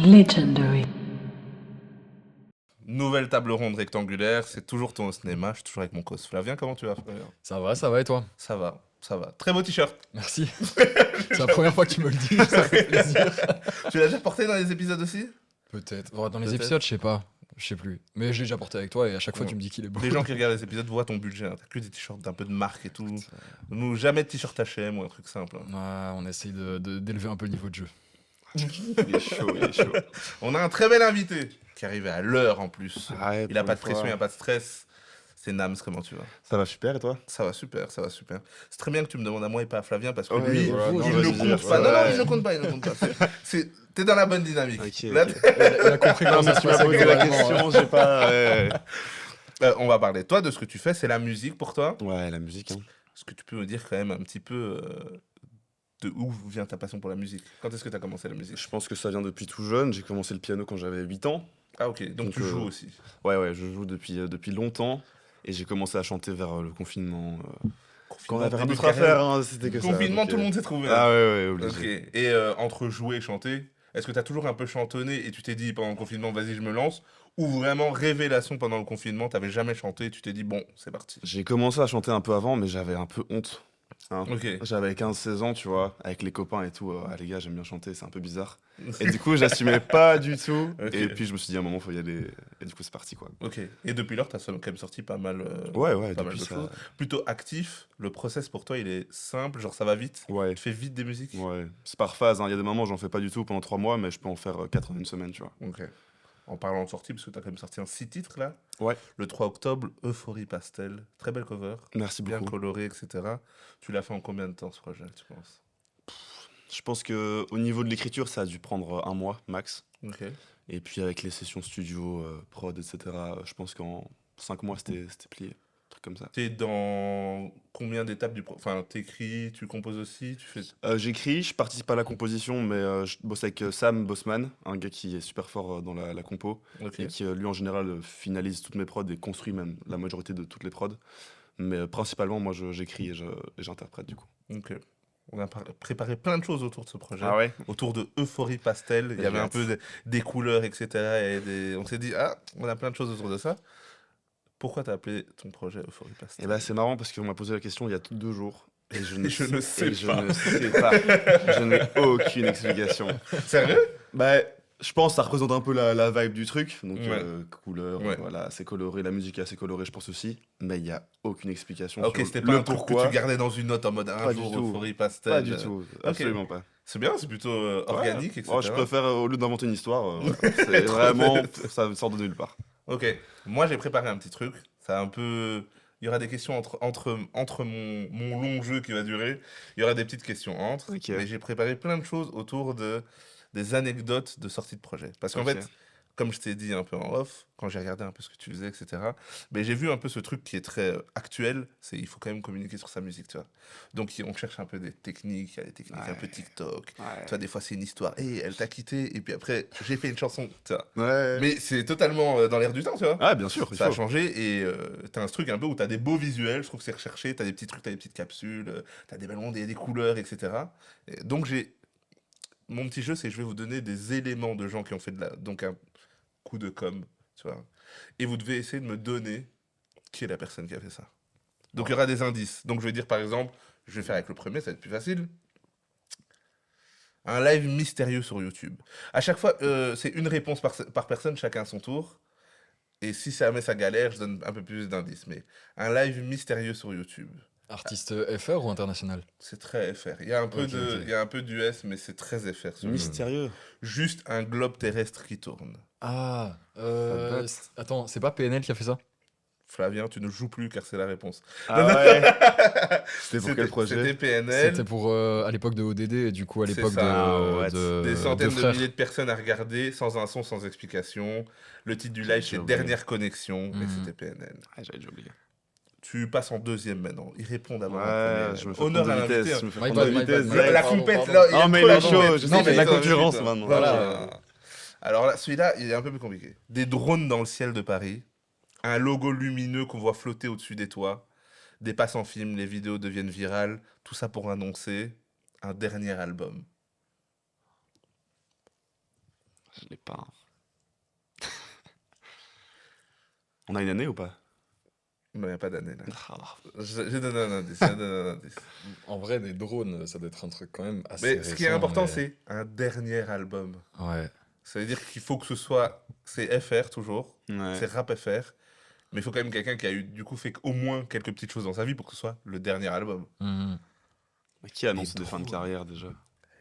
Legendary. Nouvelle table ronde rectangulaire, c'est toujours ton cinéma, je suis toujours avec mon cos Flavien, comment tu vas Flavien? Ça va et toi? Ça va, ça va. Très beau t-shirt. Merci. C'est la première fois que tu me le dis, ça fait plaisir. Tu l'as déjà porté dans les épisodes aussi? Peut-être. Bon, dans les Peut-être. épisodes, je sais plus. Mais je l'ai déjà porté avec toi et à chaque fois Ouais. tu me dis qu'il est beau. Les gens qui regardent les épisodes voient ton budget, hein. T'as que des t-shirts d'un peu de marque et tout. Nous, jamais de t-shirt H&M ou un truc simple, hein. Ouais, on essaye d'élever un peu le niveau de jeu. Il est chaud, il est chaud. On a un très bel invité qui arrive à l'heure en plus. Ouais, Il a pour pas une de pression, fois. il a pas de stress. C'est Nams, comment tu vas? Ça va super et toi? Ça va super, ça va super. C'est très bien que tu me demandes à moi et pas à Flavien parce que Ouais, lui, voilà, non, il vas-y, ne dis, compte pas. ouais. Non, non, il ne compte pas, il ne compte pas. T'es dans la bonne dynamique. Ok, Là, ok. Il a compris Non, comment mais ça se tu m'as passait posé la globalement, question, j'ai pas. Ouais, on va parler, toi, de ce que tu fais, c'est la musique pour toi. ouais, la musique, hein. Est-ce que tu peux me dire quand même un petit peu de où vient ta passion pour la musique? Quand est-ce que tu as commencé la musique? Je pense que ça vient depuis tout jeune. J'ai commencé le piano quand j'avais 8 ans. Ah ok, donc Donc, tu joues aussi. Ouais, je joue depuis longtemps. Et j'ai commencé à chanter vers le confinement. Quand on avait rien début de d'autre à carrière. faire, hein, c'était que ça. Confinement, donc, tout le monde s'est trouvé. Ah Hein. ouais, Ok. obligé. Et entre jouer et chanter, est-ce que tu as toujours un peu chantonné et tu t'es dit pendant le confinement, vas-y, je me lance? Ou vraiment, révélation pendant le confinement, t'avais jamais chanté et tu t'es dit, bon, c'est parti. J'ai commencé à chanter un peu avant, mais j'avais un peu honte. Hein. Ok. J'avais 15-16 ans, tu vois, avec les copains et tout. Ah les gars, j'aime bien chanter, c'est un peu bizarre. Et du coup, j'assumais pas du tout. Ok. Et puis je me suis dit, à un moment, faut y aller. Et du coup, c'est parti, quoi. Ok. Et depuis lors, t'as quand même sorti pas mal, Ouais, pas mal depuis de ça. choses. Plutôt actif, le process pour toi, il est simple, genre ça va vite. Ouais, Tu fais vite des musiques. ouais. C'est par phase, hein. Il y a des moments, j'en fais pas du tout pendant 3 mois, mais je peux en faire 4 en une semaine, tu vois. Ok. En parlant de sortie, parce que t'as quand même sorti un 6 titres là. Ouais. Le 3 octobre, Euphorie Pastel. Très belle cover. Merci Bien beaucoup. coloré, etc. Tu l'as fait en combien de temps ce projet, tu penses? Je pense que au niveau de l'écriture, ça a dû prendre 1 mois max. Ok. Et puis avec les sessions studio, prod, etc., je pense qu'en 5 mois, c'était plié. Un truc comme ça. T'es dans combien d'étapes du Enfin, t'écris, tu composes aussi, tu fais... J'écris, je participe à la composition, mais je bosse avec Sam Bossman, un gars qui est super fort dans la compo, Ok. et qui lui en général finalise toutes mes prods et construit même la majorité de toutes les prods. Mais principalement, moi j'écris et j'interprète du coup. Ok. On a préparé plein de choses autour de ce projet. ouais? Autour de Euphorie Pastel. Il y avait un peu des couleurs, etc. On s'est dit, ah, on a plein de choses autour de ça. Pourquoi t'as appelé ton projet Euphorie Pastel? Et bah c'est marrant parce qu'on m'a posé la question il y a 2 jours. Et je ne, Je ne sais et je pas. ne sais pas. Je n'ai aucune explication. Sérieux? Bah, je pense que ça représente un peu la vibe du truc. Donc, Ouais. couleur, Ouais. voilà, c'est coloré, la musique est assez colorée, je pense aussi. Mais il n'y a aucune explication Ok, sur c'était pas le un truc que pourquoi. tu gardais dans une note en mode un Pas du jour tout. Euphorie Pastel. Pas du tout, absolument pas. C'est bien, c'est plutôt organique, etc. Oh, je préfère, au lieu d'inventer une histoire, voilà, c'est vraiment, ça sort de nulle part. Ok, moi j'ai préparé un petit truc. Ça a un peu. Il y aura des questions entre mon long jeu qui va durer. Il y aura des petites questions entre. Ok. Mais j'ai préparé plein de choses autour des anecdotes de sortie de projet. Parce qu'en Ok. fait, comme je t'ai dit un peu en off, quand j'ai regardé un peu ce que tu faisais, etc., mais j'ai vu un peu ce truc qui est très actuel. C'est il faut quand même communiquer sur sa musique, tu vois. Donc on cherche un peu des techniques. Il y a des techniques un peu TikTok. Ouais. Tu vois, des fois c'est une histoire. Et elle t'a quitté. Et puis après, j'ai fait une chanson. Tu vois. Ouais. Mais c'est totalement dans l'air du temps, tu vois. Ah, bien sûr, il Ça a faut. changé et t'as un truc un peu où t'as des beaux visuels, je trouve que c'est recherché, t'as des petits trucs, t'as des petites capsules, t'as des ballons, des couleurs, etc. Et donc mon petit jeu, c'est je vais vous donner des éléments de gens qui ont fait donc un coup de com, tu vois. Et vous devez essayer de me donner qui est la personne qui a fait ça. Donc il y aura des indices. Donc je vais dire par exemple, je vais faire avec le premier, ça va être plus facile. Un live mystérieux sur YouTube. À chaque fois, c'est une réponse par personne, chacun à son tour. Et si jamais ça galère, je donne un peu plus d'indices. Mais un live mystérieux sur YouTube. Artiste FR ou international? C'est très FR. Il y a un peu Ok, ok. il y a un peu d'US, mais c'est très FR. Mystérieux. Juste un globe terrestre qui tourne. Ah, date. attends, c'est pas PNL qui a fait ça? Flavien, tu ne joues plus car c'est la réponse. Ah ouais. C'était pour quel projet? C'était PNL. C'était pour à l'époque de ODD et du coup à C'est l'époque ça. Ah, Des centaines de frères. milliers de personnes à regarder, sans un son, sans explication. Le titre du live, J'ai c'est oublié. Dernière connexion, et Mhm. c'était PNL. Ah, j'avais déjà oublié. Tu passes en deuxième maintenant. Il répond d'abord en Ouais, premier. je me fais Honneur prendre à de l'invité, vitesse. hein. Je me fais My prendre de bad, my vitesse. bad, my direct. La pardon, compète, pardon. là, il y a Ah, mais trop il la est chaud, compète. je sais, il fait de la attends, concurrence vite, maintenant. Voilà. Alors là, celui-là, il est un peu plus compliqué. Des drones dans le ciel de Paris, un logo lumineux qu'on voit flotter au-dessus des toits, des passes en film, les vidéos deviennent virales, tout ça pour annoncer un dernier album. Je l'ai pas. On a une année ou pas? Non, il n'y a pas d'année là. Ah, J'ai donné un indice. J'ai donné un indice. En vrai, des drones, ça doit être un truc quand même assez Mais récent. ce qui est important, mais- c'est un dernier album. Ouais. Ça veut dire qu'il faut que ce soit. C'est FR toujours. ouais. C'est rap FR. Mais il faut quand même quelqu'un qui a eu, du coup, fait au moins quelques petites choses dans sa vie pour que ce soit le dernier album. Mhm. Mais qui annonce Les des fins de drones. carrière déjà?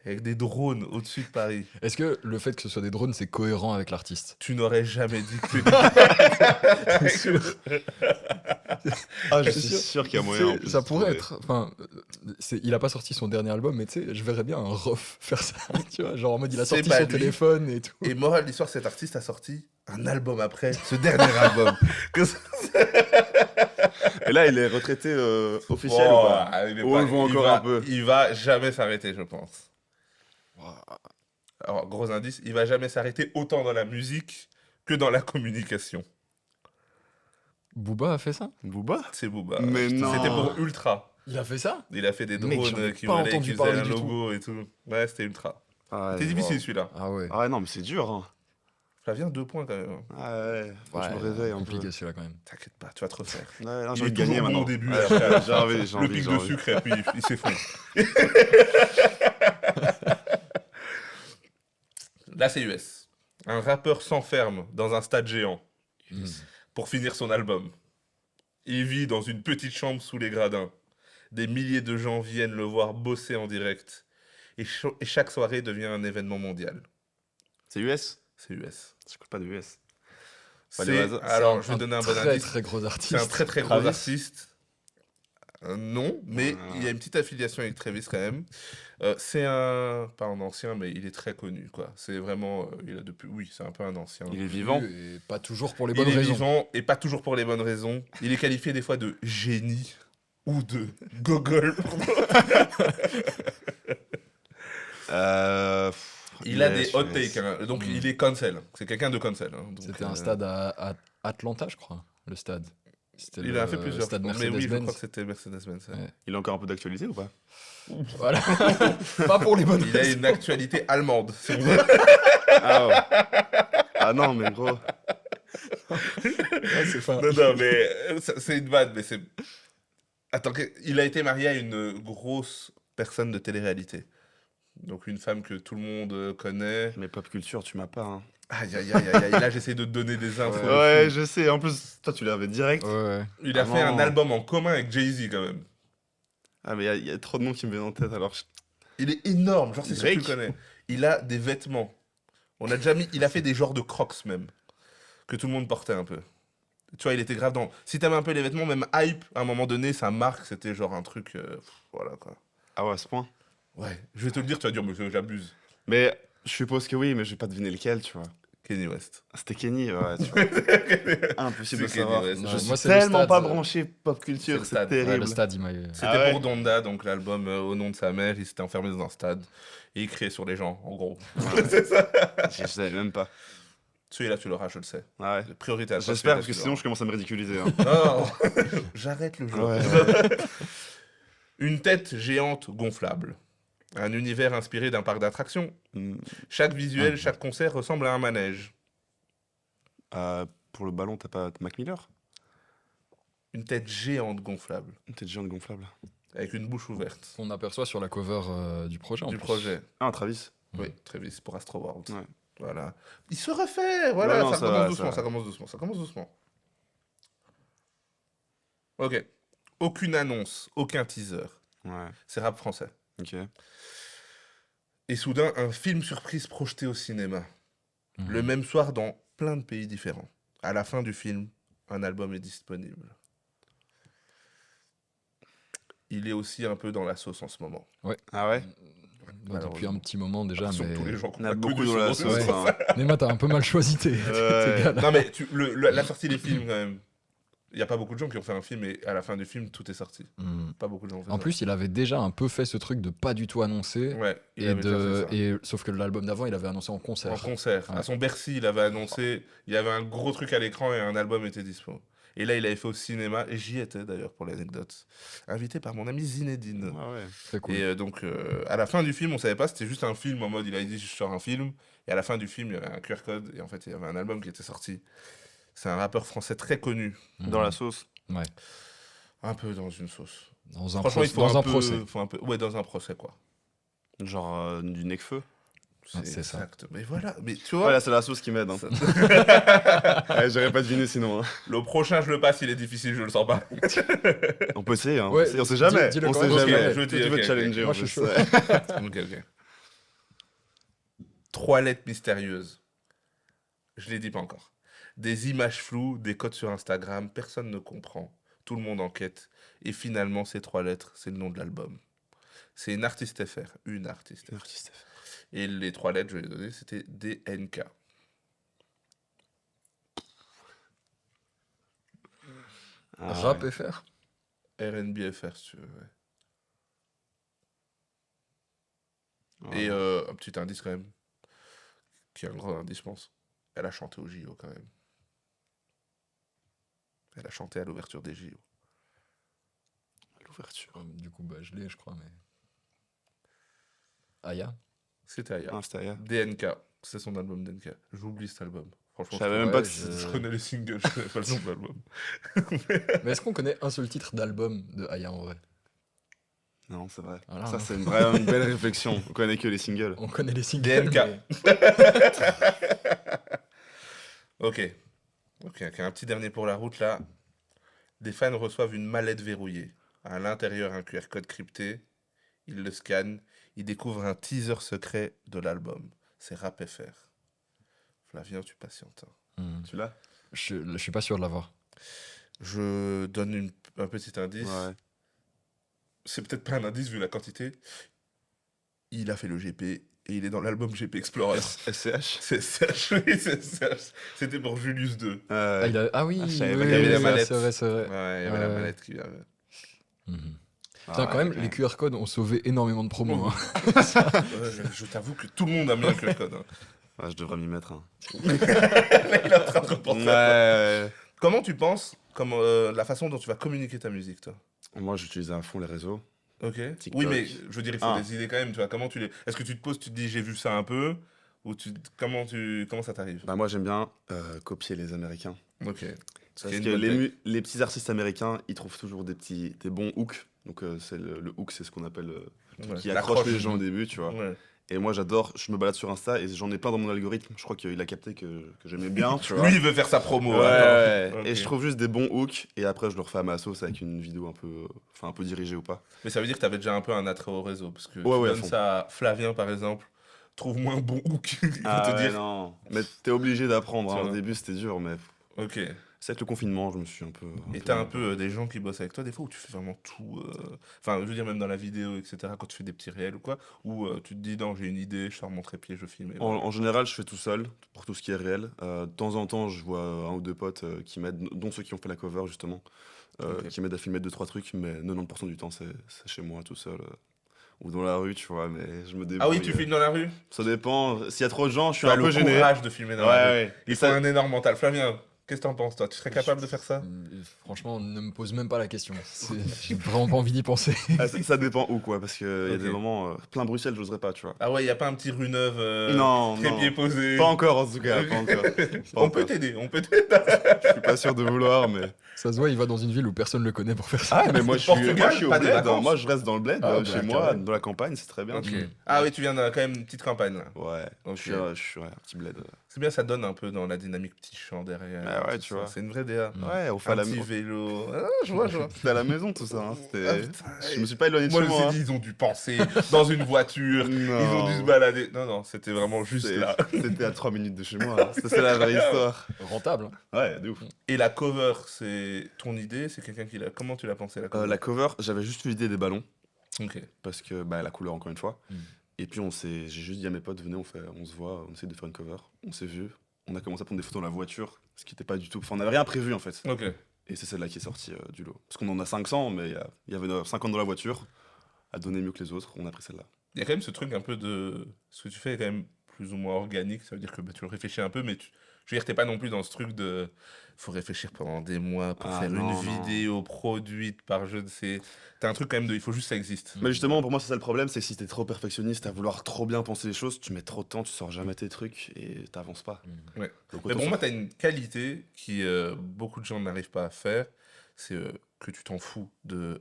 Avec des drones au-dessus de Paris. Est-ce que le fait que ce soit des drones, c'est cohérent avec l'artiste? Tu n'aurais jamais dit que C'est sûr. Ah, je C'est suis sûr. sûr qu'il y a Tu moyen. en sais, plus ça de pourrait trouver. être. Enfin, il a pas sorti son dernier album, mais tu sais, je verrais bien un ref faire ça. Tu vois, genre en mode il a C'est sorti pas son lui. téléphone et tout. Et morale de l'histoire, cet artiste a sorti un album après, ce dernier album. Que ça- Et là, il est retraité officiel Oh, ou pas? il est Ou on le voit il encore va- un peu? Il va jamais s'arrêter, je pense. Alors, gros indice, il va jamais s'arrêter autant dans la musique que dans la communication. Booba a fait ça? Booba? C'est Booba. Mais non. C'était pour Ultra. Il a fait ça? Il a fait des Mec, drones j'en ai qui pas volaient, entendu qui faisaient parler un du tout. logo et tout. Ouais, c'était Ultra. Ah, C'était ouais, difficile wow. celui-là. Ah ouais. Ah ouais, non, mais c'est dur. Hein. Flavien, 2 points quand même. Ah ouais, faut que je me Ouais, réveille un peu. compliqué celui-là quand même. T'inquiète pas, tu vas te refaire. Ouais, là, Il j'ai est envie de gagner toujours bon maintenant. au début, Ouais, après, j'ai envie, j'ai Le envie, pic j'ai de envie. sucre, et puis il s'effondre. Là, c'est US. Un rappeur s'enferme dans un stade géant Mhm. pour finir son album. Il vit dans une petite chambre sous les gradins. Des milliers de gens viennent le voir bosser en direct. Et chaque soirée devient un événement mondial. C'est US? C'est US. Je écoute pas de US. Pas le hasard. Alors, je vais donner un bon très indice. très gros C'est artiste. un très très gros Travis. artiste. Non, mais Ah. il y a une petite affiliation avec Travis quand même. C'est un, pas un ancien, mais il est très connu, quoi. C'est vraiment, il a depuis, oui, c'est un peu un ancien. Il est vivant. Et pas toujours pour les Il bonnes est raisons. vivant et pas toujours pour les bonnes raisons. Il est qualifié des fois de génie ou de gogol. Il a des US, hot US. takes, hein. Donc Mm. il est cancel. C'est quelqu'un de cancel, hein. Donc, C'était un stade à Atlanta, je crois, le stade. C'était Il le a fait plusieurs stade fois. Mais oui, je crois Mercedes-Benz. que c'était Mercedes-Benz. Ouais. Ouais. Il a encore un peu d'actualité ou pas? Voilà. Pas pour les bonnes Il a raisons. une actualité allemande. si on veut. Ah, ouais. Ah non, mais gros. Ah, c'est fin. Non, non, mais c'est une vanne, mais c'est. Attends, il a été marié à une grosse personne de télé-réalité. Donc une femme que tout le monde connaît. Mais pop culture, tu m'as pas. Hein. Aïe, aïe, aïe, aïe, aïe. Là, j'essaie de te donner des infos. Ouais, je sais. En plus, toi, tu l'avais direct. Ouais, ouais. Il a Ah fait un non. album en commun avec Jay-Z quand même. Ah, mais il y a trop de noms qui me viennent en tête alors. Il est énorme, genre c'est sûr que tu le Drake. connais. Il a des vêtements. On a déjà mis. Il a fait des genres de crocs même. Que tout le monde portait un peu. Tu vois, il était grave dans. Si t'aimes un peu les vêtements, même Hype, à un moment donné, sa marque, c'était genre un truc. Voilà quoi. Ah ouais, à ce point. Ouais, je vais te le dire, tu vas dire, mais j'abuse. Mais je suppose que oui, mais je vais pas deviner lequel, tu vois. Kenny West. Ah, c'était Kenny, ouais, tu vois. Impossible de C'est Kenny savoir. West. Je Non, suis moi, c'est le tellement stade, pas euh, branché pop c'est culture, le c'est stade. Ouais, terrible. le stade, il m'a. C'était Ah ouais. pour Donda, donc l'album au nom de sa mère. Il s'était enfermé dans un stade et il criait sur les gens, en gros. C'est ça. Je savais même pas. Celui-là, tu l'auras, je le sais. Ah ouais. Priorité à toi. J'espère, celui-là, parce que tu sinon je commence à me ridiculiser. Hein. l'auras. Non, j'arrête le jeu. Ouais. Une tête géante gonflable. Un univers inspiré d'un parc d'attractions. Hmm. Chaque visuel, chaque concert ressemble à un manège. Pour le ballon, t'as pas Mac Miller? Une tête géante gonflable, Une tête géante gonflable. avec une bouche ouverte. On aperçoit sur la cover du projet. en Du plus. projet. Ah, Travis. Oui, Travis pour Astro World. Ouais. Voilà. Il se refait. Voilà, Ouais, non, ça ça commence va, doucement, ça va. ça commence doucement, ça commence doucement. Ok. Aucune annonce, aucun teaser. Ouais, C'est rap français. ok. Et soudain, un film surprise projeté au cinéma. Mhm. Le même soir dans plein de pays différents. À la fin du film, un album est disponible. Il est aussi un peu dans la sauce en ce moment. Ah ouais? Bah, depuis un petit moment déjà, Parce que mais. tous les gens On a qu'on beaucoup connus dans sont la dans sauce. ce hein. Nema, t'as un peu mal choisi tes Ouais. gars là. Non, mais la sortie des films, quand même. Il n'y a pas beaucoup de gens qui ont fait un film et à la fin du film, tout est sorti. Mhm. Pas beaucoup de gens ont fait En ça. plus, il avait déjà un peu fait ce truc de pas du tout annoncer. Ouais, il Et avait déjà de, fait ça. et, sauf que l'album d'avant, il avait annoncé en concert. En concert. Ouais. À son Bercy, il avait annoncé, il y avait un gros truc à l'écran et un album était dispo. Et là, il avait fait au cinéma, et j'y étais d'ailleurs pour l'anecdote, invité par mon ami Zinedine. Ah ouais. Très cool. Et donc, à la fin du film, on savait pas, c'était juste un film en mode, il a dit, je sors un film. Et à la fin du film, il y avait un QR code, et en fait, il y avait un album qui était sorti. C'est un rappeur français très connu, Dans la Mhm. sauce. Ouais. un peu dans une sauce. Dans un, Franchement, il faut dans un peu, procès. faut un peu, ouais, dans un procès, quoi. Genre du Necfeu. C'est ça. exact. Mais voilà, mais tu Ouais, vois, là, c'est la sauce qui m'aide. Hein. ça- Ouais, j'aurais pas deviné sinon. Hein. le prochain, je le passe, il est difficile, je le sens pas. On peut essayer, hein. Ouais, On sait jamais. dis-le On quand sait même. jamais. Ok, je Toi, dis, tu veux ok, te challenger. Moi, en je suis plus, chaud. ouais. Ok, ok. 3 lettres mystérieuses. Je les dis pas encore. Des images floues, des codes sur Instagram, personne ne comprend. Tout le monde enquête. Et finalement, ces 3 lettres, c'est le nom de l'album. C'est une artiste FR. Une artiste FR. Artiste. Et les 3 lettres, je vais les donner, c'était DNK. Ah, Rap ouais. FR. RNB FR, si tu veux. Ouais. Ah, Et ouais. un petit indice quand même, qui est un grand indice, je pense. Elle a chanté au JO quand même. Elle a chanté à l'ouverture des JO. L'ouverture. Du coup, bah, je l'ai, je crois, mais. Aya. C'était Aya. Ah, c'était Aya. DNK, c'est son album DNK. J'oublie cet album. Franchement, Je savais même Ouais, pas que je- je connais les singles, je connais pas le nom de l'album. Mais est-ce qu'on connaît un seul titre d'album de Aya en vrai? Non, c'est vrai. Voilà, Ça, hein. c'est vraiment une belle réflexion. On connaît que les singles. On connaît les singles. DNK. mais- Ok. Ok, un petit dernier pour la route là. Des fans reçoivent une mallette verrouillée. À l'intérieur, un QR code crypté. Ils le scannent. Ils découvrent un teaser secret de l'album. C'est Rap FR. Flavien, tu patientes. Hein. Tu l'as? Je suis pas sûr de l'avoir. Je donne un petit indice. Ouais. C'est peut-être pas un indice vu la quantité. Il a fait le GP et il est dans l'album GP Explorer. SCH. C'est SCH, oui, c'est SCH. C'était pour Julius 2. Ah oui, Ah, je savais oui, pas qu'il y avait oui, la oui, mallette. c'est vrai, c'est Ouais, vrai. il y avait la Ouais. mallette qui vient. Mhm. Ah, Putain, quand ouais, même, les QR codes ont sauvé énormément de promos. Hein. Je t'avoue que tout le monde a mis un QR code. Hein. Ouais, je devrais m'y mettre. Hein. Il est en train de repenser à ça. Ouais. Comment tu penses, comme la façon dont tu vas communiquer ta musique, toi? Moi, j'utilise à fond les réseaux. Ok. TikTok. Oui, mais je veux dire, il faut Ah. des idées quand même. Tu vois, comment tu les. Est-ce que tu te poses, tu te dis, j'ai vu ça un peu, ou comment ça t'arrive? Bah, moi, j'aime bien copier les Américains. Ok. Parce une que bonne tech. les petits artistes américains, ils trouvent toujours des bons hooks. Donc, c'est le hook, c'est ce qu'on appelle Ouais, qui accroche l'accroche. les gens au début, tu vois. Ouais. Et moi, j'adore, je me balade sur Insta et j'en ai plein dans mon algorithme. Je crois qu'il a capté que j'aimais bien, tu vois. Lui, il veut faire sa promo. Ouais, attends. ouais. Ok. Et je trouve juste des bons hooks et après, je le refais à ma sauce avec une vidéo un peu dirigée ou pas. Mais ça veut dire que tu avais déjà un peu un attrait au réseau. Parce que Ouais, tu ouais, à donnes fond. ça à Flavien, par exemple. Trouve-moi un bon hook. Il va te ouais, dire. non. Mais t'es obligé d'apprendre. Tu Hein. vois. Au début, c'était dur, mais Ok. c'est avec le confinement, je me suis un peu. Et t'as un peu des gens qui bossent avec toi, des fois, où tu fais vraiment tout. Enfin, je veux dire, même dans la vidéo, etc., quand tu fais des petits réels ou quoi, où tu te dis, non, j'ai une idée, je sors mon trépied, je filme. Et En, voilà. en général, je fais tout seul pour tout ce qui est réel. De temps en temps, je vois un ou deux potes qui m'aident, dont ceux qui ont fait la cover justement, Ok. qui m'aident à filmer 2-3 trucs, mais 90% du temps, c'est chez moi tout seul. Ou dans la rue, tu vois, mais je me débrouille. Ah oui, tu filmes dans la rue? Ça dépend. S'il y a trop de gens, je suis Tu as un le peu gêné. courage de filmer dans Ouais, la rue. ouais. Il Et faut ça, un énorme mental. Flavien, qu'est-ce que t'en penses, toi? Tu serais capable de faire ça? Franchement, ne me pose même pas la question. J'ai vraiment pas envie d'y penser. ça dépend où, quoi, parce qu'il y a Ok. des moments. Plein Bruxelles, j'oserais pas, tu vois. Ah ouais, y a pas un petit rue neuve, Non, trépied non. posé. Pas encore, en tout cas, pas encore. Pas On peut encore. t'aider, on peut t'aider. Je suis pas sûr de vouloir, mais. Ça se voit, il va dans une ville où personne le connaît pour faire ça. Ah, mais moi, Portugal, je suis au pas des bled. Hein. vacances. Moi, je reste dans le bled, Ah, chez bah, moi, carrément. dans la campagne, c'est très bien. Ok. Mm. Ah oui, tu viens quand même une petite campagne là. Ouais, Ok. je suis ouais, un petit bled. C'est bien, ça donne un peu dans la dynamique petit champ derrière. Ah ouais, tout tu ça. vois. C'est une vraie DA. Mm. Ouais, on fait Un à la petit maison. vélo. Ah, je vois, je vois. C'était à la maison tout ça. Hein. Ah, putain, Je me suis pas éloigné de Moi, chez je me moi. suis dit, ils ont dû penser dans une voiture, ils ont dû se balader. Non, non, c'était vraiment juste là. C'était à 3 minutes de chez moi. Hein. C'est la vraie histoire. Rentable. Hein. Ouais, de ouf. Et la cover, c'est ton idée? C'est quelqu'un qui l'a. Comment tu l'as pensé la cover? La cover, j'avais juste eu l'idée des ballons. Ok. Parce que bah, la couleur, encore une fois. Mm. Et puis, j'ai juste dit à mes potes, venez, on se voit, on essaie de faire une cover. On s'est vu. On a commencé à prendre des photos dans la voiture. Ce qui était pas du tout. Enfin, on n'avait rien prévu en fait. Ok. Et c'est celle-là qui est sortie du lot. Parce qu'on en a 500, mais il y avait 50 dans la voiture. À donner mieux que les autres, on a pris celle-là. Il y a quand même ce truc un peu de. Ce que tu fais est quand même plus ou moins organique, ça veut dire que tu le réfléchis un peu, mais je veux dire, t'es pas non plus dans ce truc de faut réfléchir pendant des mois pour Ah faire une non, non. vidéo produite par je ne sais. T'as un truc quand même de il faut juste que ça existe. Mais justement, pour moi, c'est ça le problème, c'est que si t'es trop perfectionniste à vouloir trop bien penser les choses, tu mets trop de temps, tu sors jamais tes trucs et t'avances pas. Ouais. Donc Mais autant pour moi, faire- t'as une qualité qui beaucoup de gens n'arrivent pas à faire, c'est que tu t'en fous de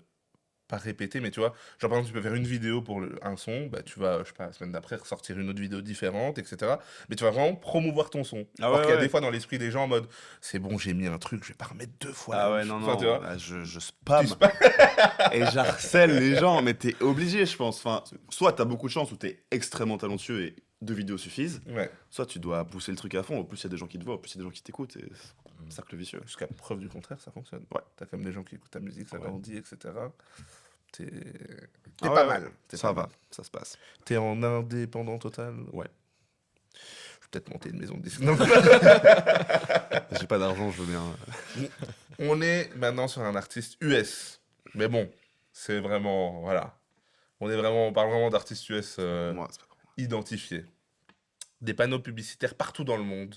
pas répéter, mais tu vois, genre par exemple, tu peux faire une vidéo pour un son, bah tu vas, je sais pas, la semaine d'après, ressortir une autre vidéo différente, etc. Mais tu vas vraiment promouvoir ton son. Ah Or ouais, qu'il y a ouais. des fois dans l'esprit des gens en mode, c'est bon, j'ai mis un truc, je vais pas remettre 2 fois la Ah même ouais, chose. non, Enfin, tu non, vois, ah, je tu spam sais pas. et j'harcèle les gens, mais t'es obligé, je pense. Enfin, soit t'as beaucoup de chance où t'es extrêmement talentueux et 2 vidéos suffisent, Ouais, soit tu dois pousser le truc à fond. Au plus il y a des gens qui te voient, au plus il y a des gens qui t'écoutent, et cercle vicieux. jusqu'à preuve du contraire, ça fonctionne. Ouais. T'as quand même des gens qui écoutent ta musique, ça Ouais. grandit, etc. T'es Ah pas ouais, mal. ouais. T'es Ça pas va, mal. ça se passe. T'es en indépendant total. Ouais. Je vais peut-être monter une maison de disques. Non. J'ai pas d'argent, je veux bien. On est maintenant sur un artiste US. Mais bon, c'est vraiment. Voilà. On parle vraiment d'artistes US Moi, c'est pas pour moi. identifiés. Des panneaux publicitaires partout dans le monde.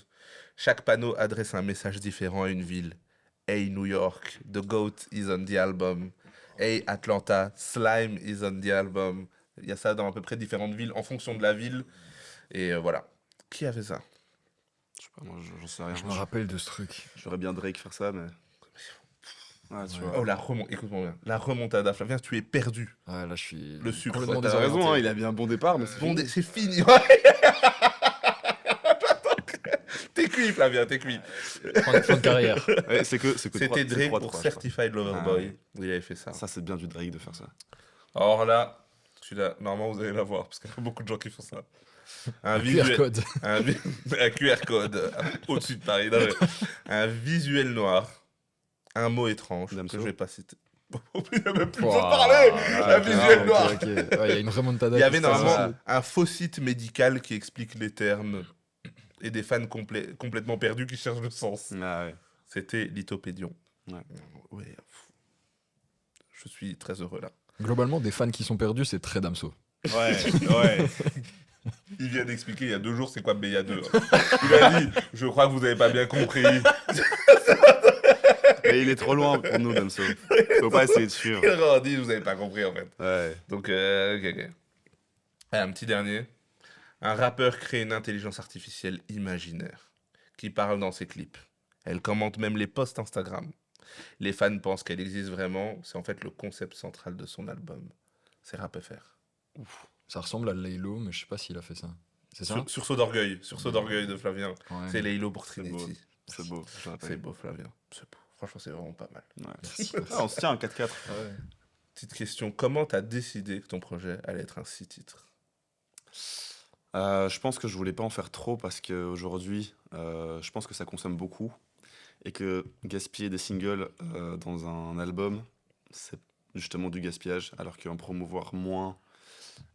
Chaque panneau adresse un message différent à une ville. Hey New York, The Goat is on the album. Hey Atlanta, Slime is on the album. Il y a ça dans à peu près différentes villes en fonction de la ville. Et voilà. Qui a fait ça? Je sais pas, moi, j'en sais rien. Je me rappelle de ce truc. J'aurais bien Drake faire ça, mais. Ouais, tu Ouais. vois. Oh, écoute-moi bien. La remontada, Flavien, tu es perdu. Ouais, là, je suis Le sucre, complètement t'as T'as désorienté. raison, hein, il a bien un bon départ, mais c'est Bon, fini. c'est fini. T'es cuit, Flavien, t'es cuit. Fin de carrière. Ouais, c'est que C'était 3, Drake 3, pour 3, je crois. Certified Lover Ah Boy. ouais. Il avait fait ça. Ça, c'est bien du Drake de faire ça. Or là, celui-là, normalement, vous allez la voir, parce qu'il y a beaucoup de gens qui font ça. Un Un QR visuel. code. Un QR code au-dessus de Paris. Non, mais un visuel noir. Un mot étrange Damso. que je vais pas citer. Il n'y a même plus besoin de Ouah, parler. Un ok, visuel ok, noir. ok. Ouais, il y a une remontada. Il y qui avait se passe normalement ici. un faux site médical qui explique les termes et des fans complètement perdus qui cherchent le sens. Ah ouais. C'était Lithopédion. Ouais. Ouais, pff. Je suis très heureux là. Globalement, des fans qui sont perdus, c'est très Damso. Ouais, ouais. Il vient d'expliquer il y a 2 jours c'est quoi BA2. Il a dit, je crois que vous n'avez pas bien compris. Mais il est trop loin pour nous, Damso. Faut pas essayer de suivre. Il a dit, vous n'avez pas compris en fait. Ouais. Donc, ok, ok. Allez, un petit dernier. Un rappeur crée une intelligence artificielle imaginaire qui parle dans ses clips. Elle commente même les posts Instagram. Les fans pensent qu'elle existe vraiment. C'est en fait le concept central de son album. C'est Rap FR. Ça ressemble à Laylo, mais je sais pas s'il a fait ça. C'est ça Sur Saut d'orgueil. Sur Saut d'orgueil de Flavien. Ouais. C'est Laylo pour C'est beau. Trinity. C'est beau. je rappelle. C'est beau, Flavien. C'est beau. Franchement, c'est vraiment pas mal. Ouais. Merci. Ah, on se tient un 4-4. Ouais. Petite question. Comment t'as décidé que ton projet allait être un 6 titres? Je pense que je voulais pas en faire trop parce qu'aujourd'hui, je pense que ça consomme beaucoup et que gaspiller des singles dans un album, c'est justement du gaspillage, alors qu'en promouvoir moins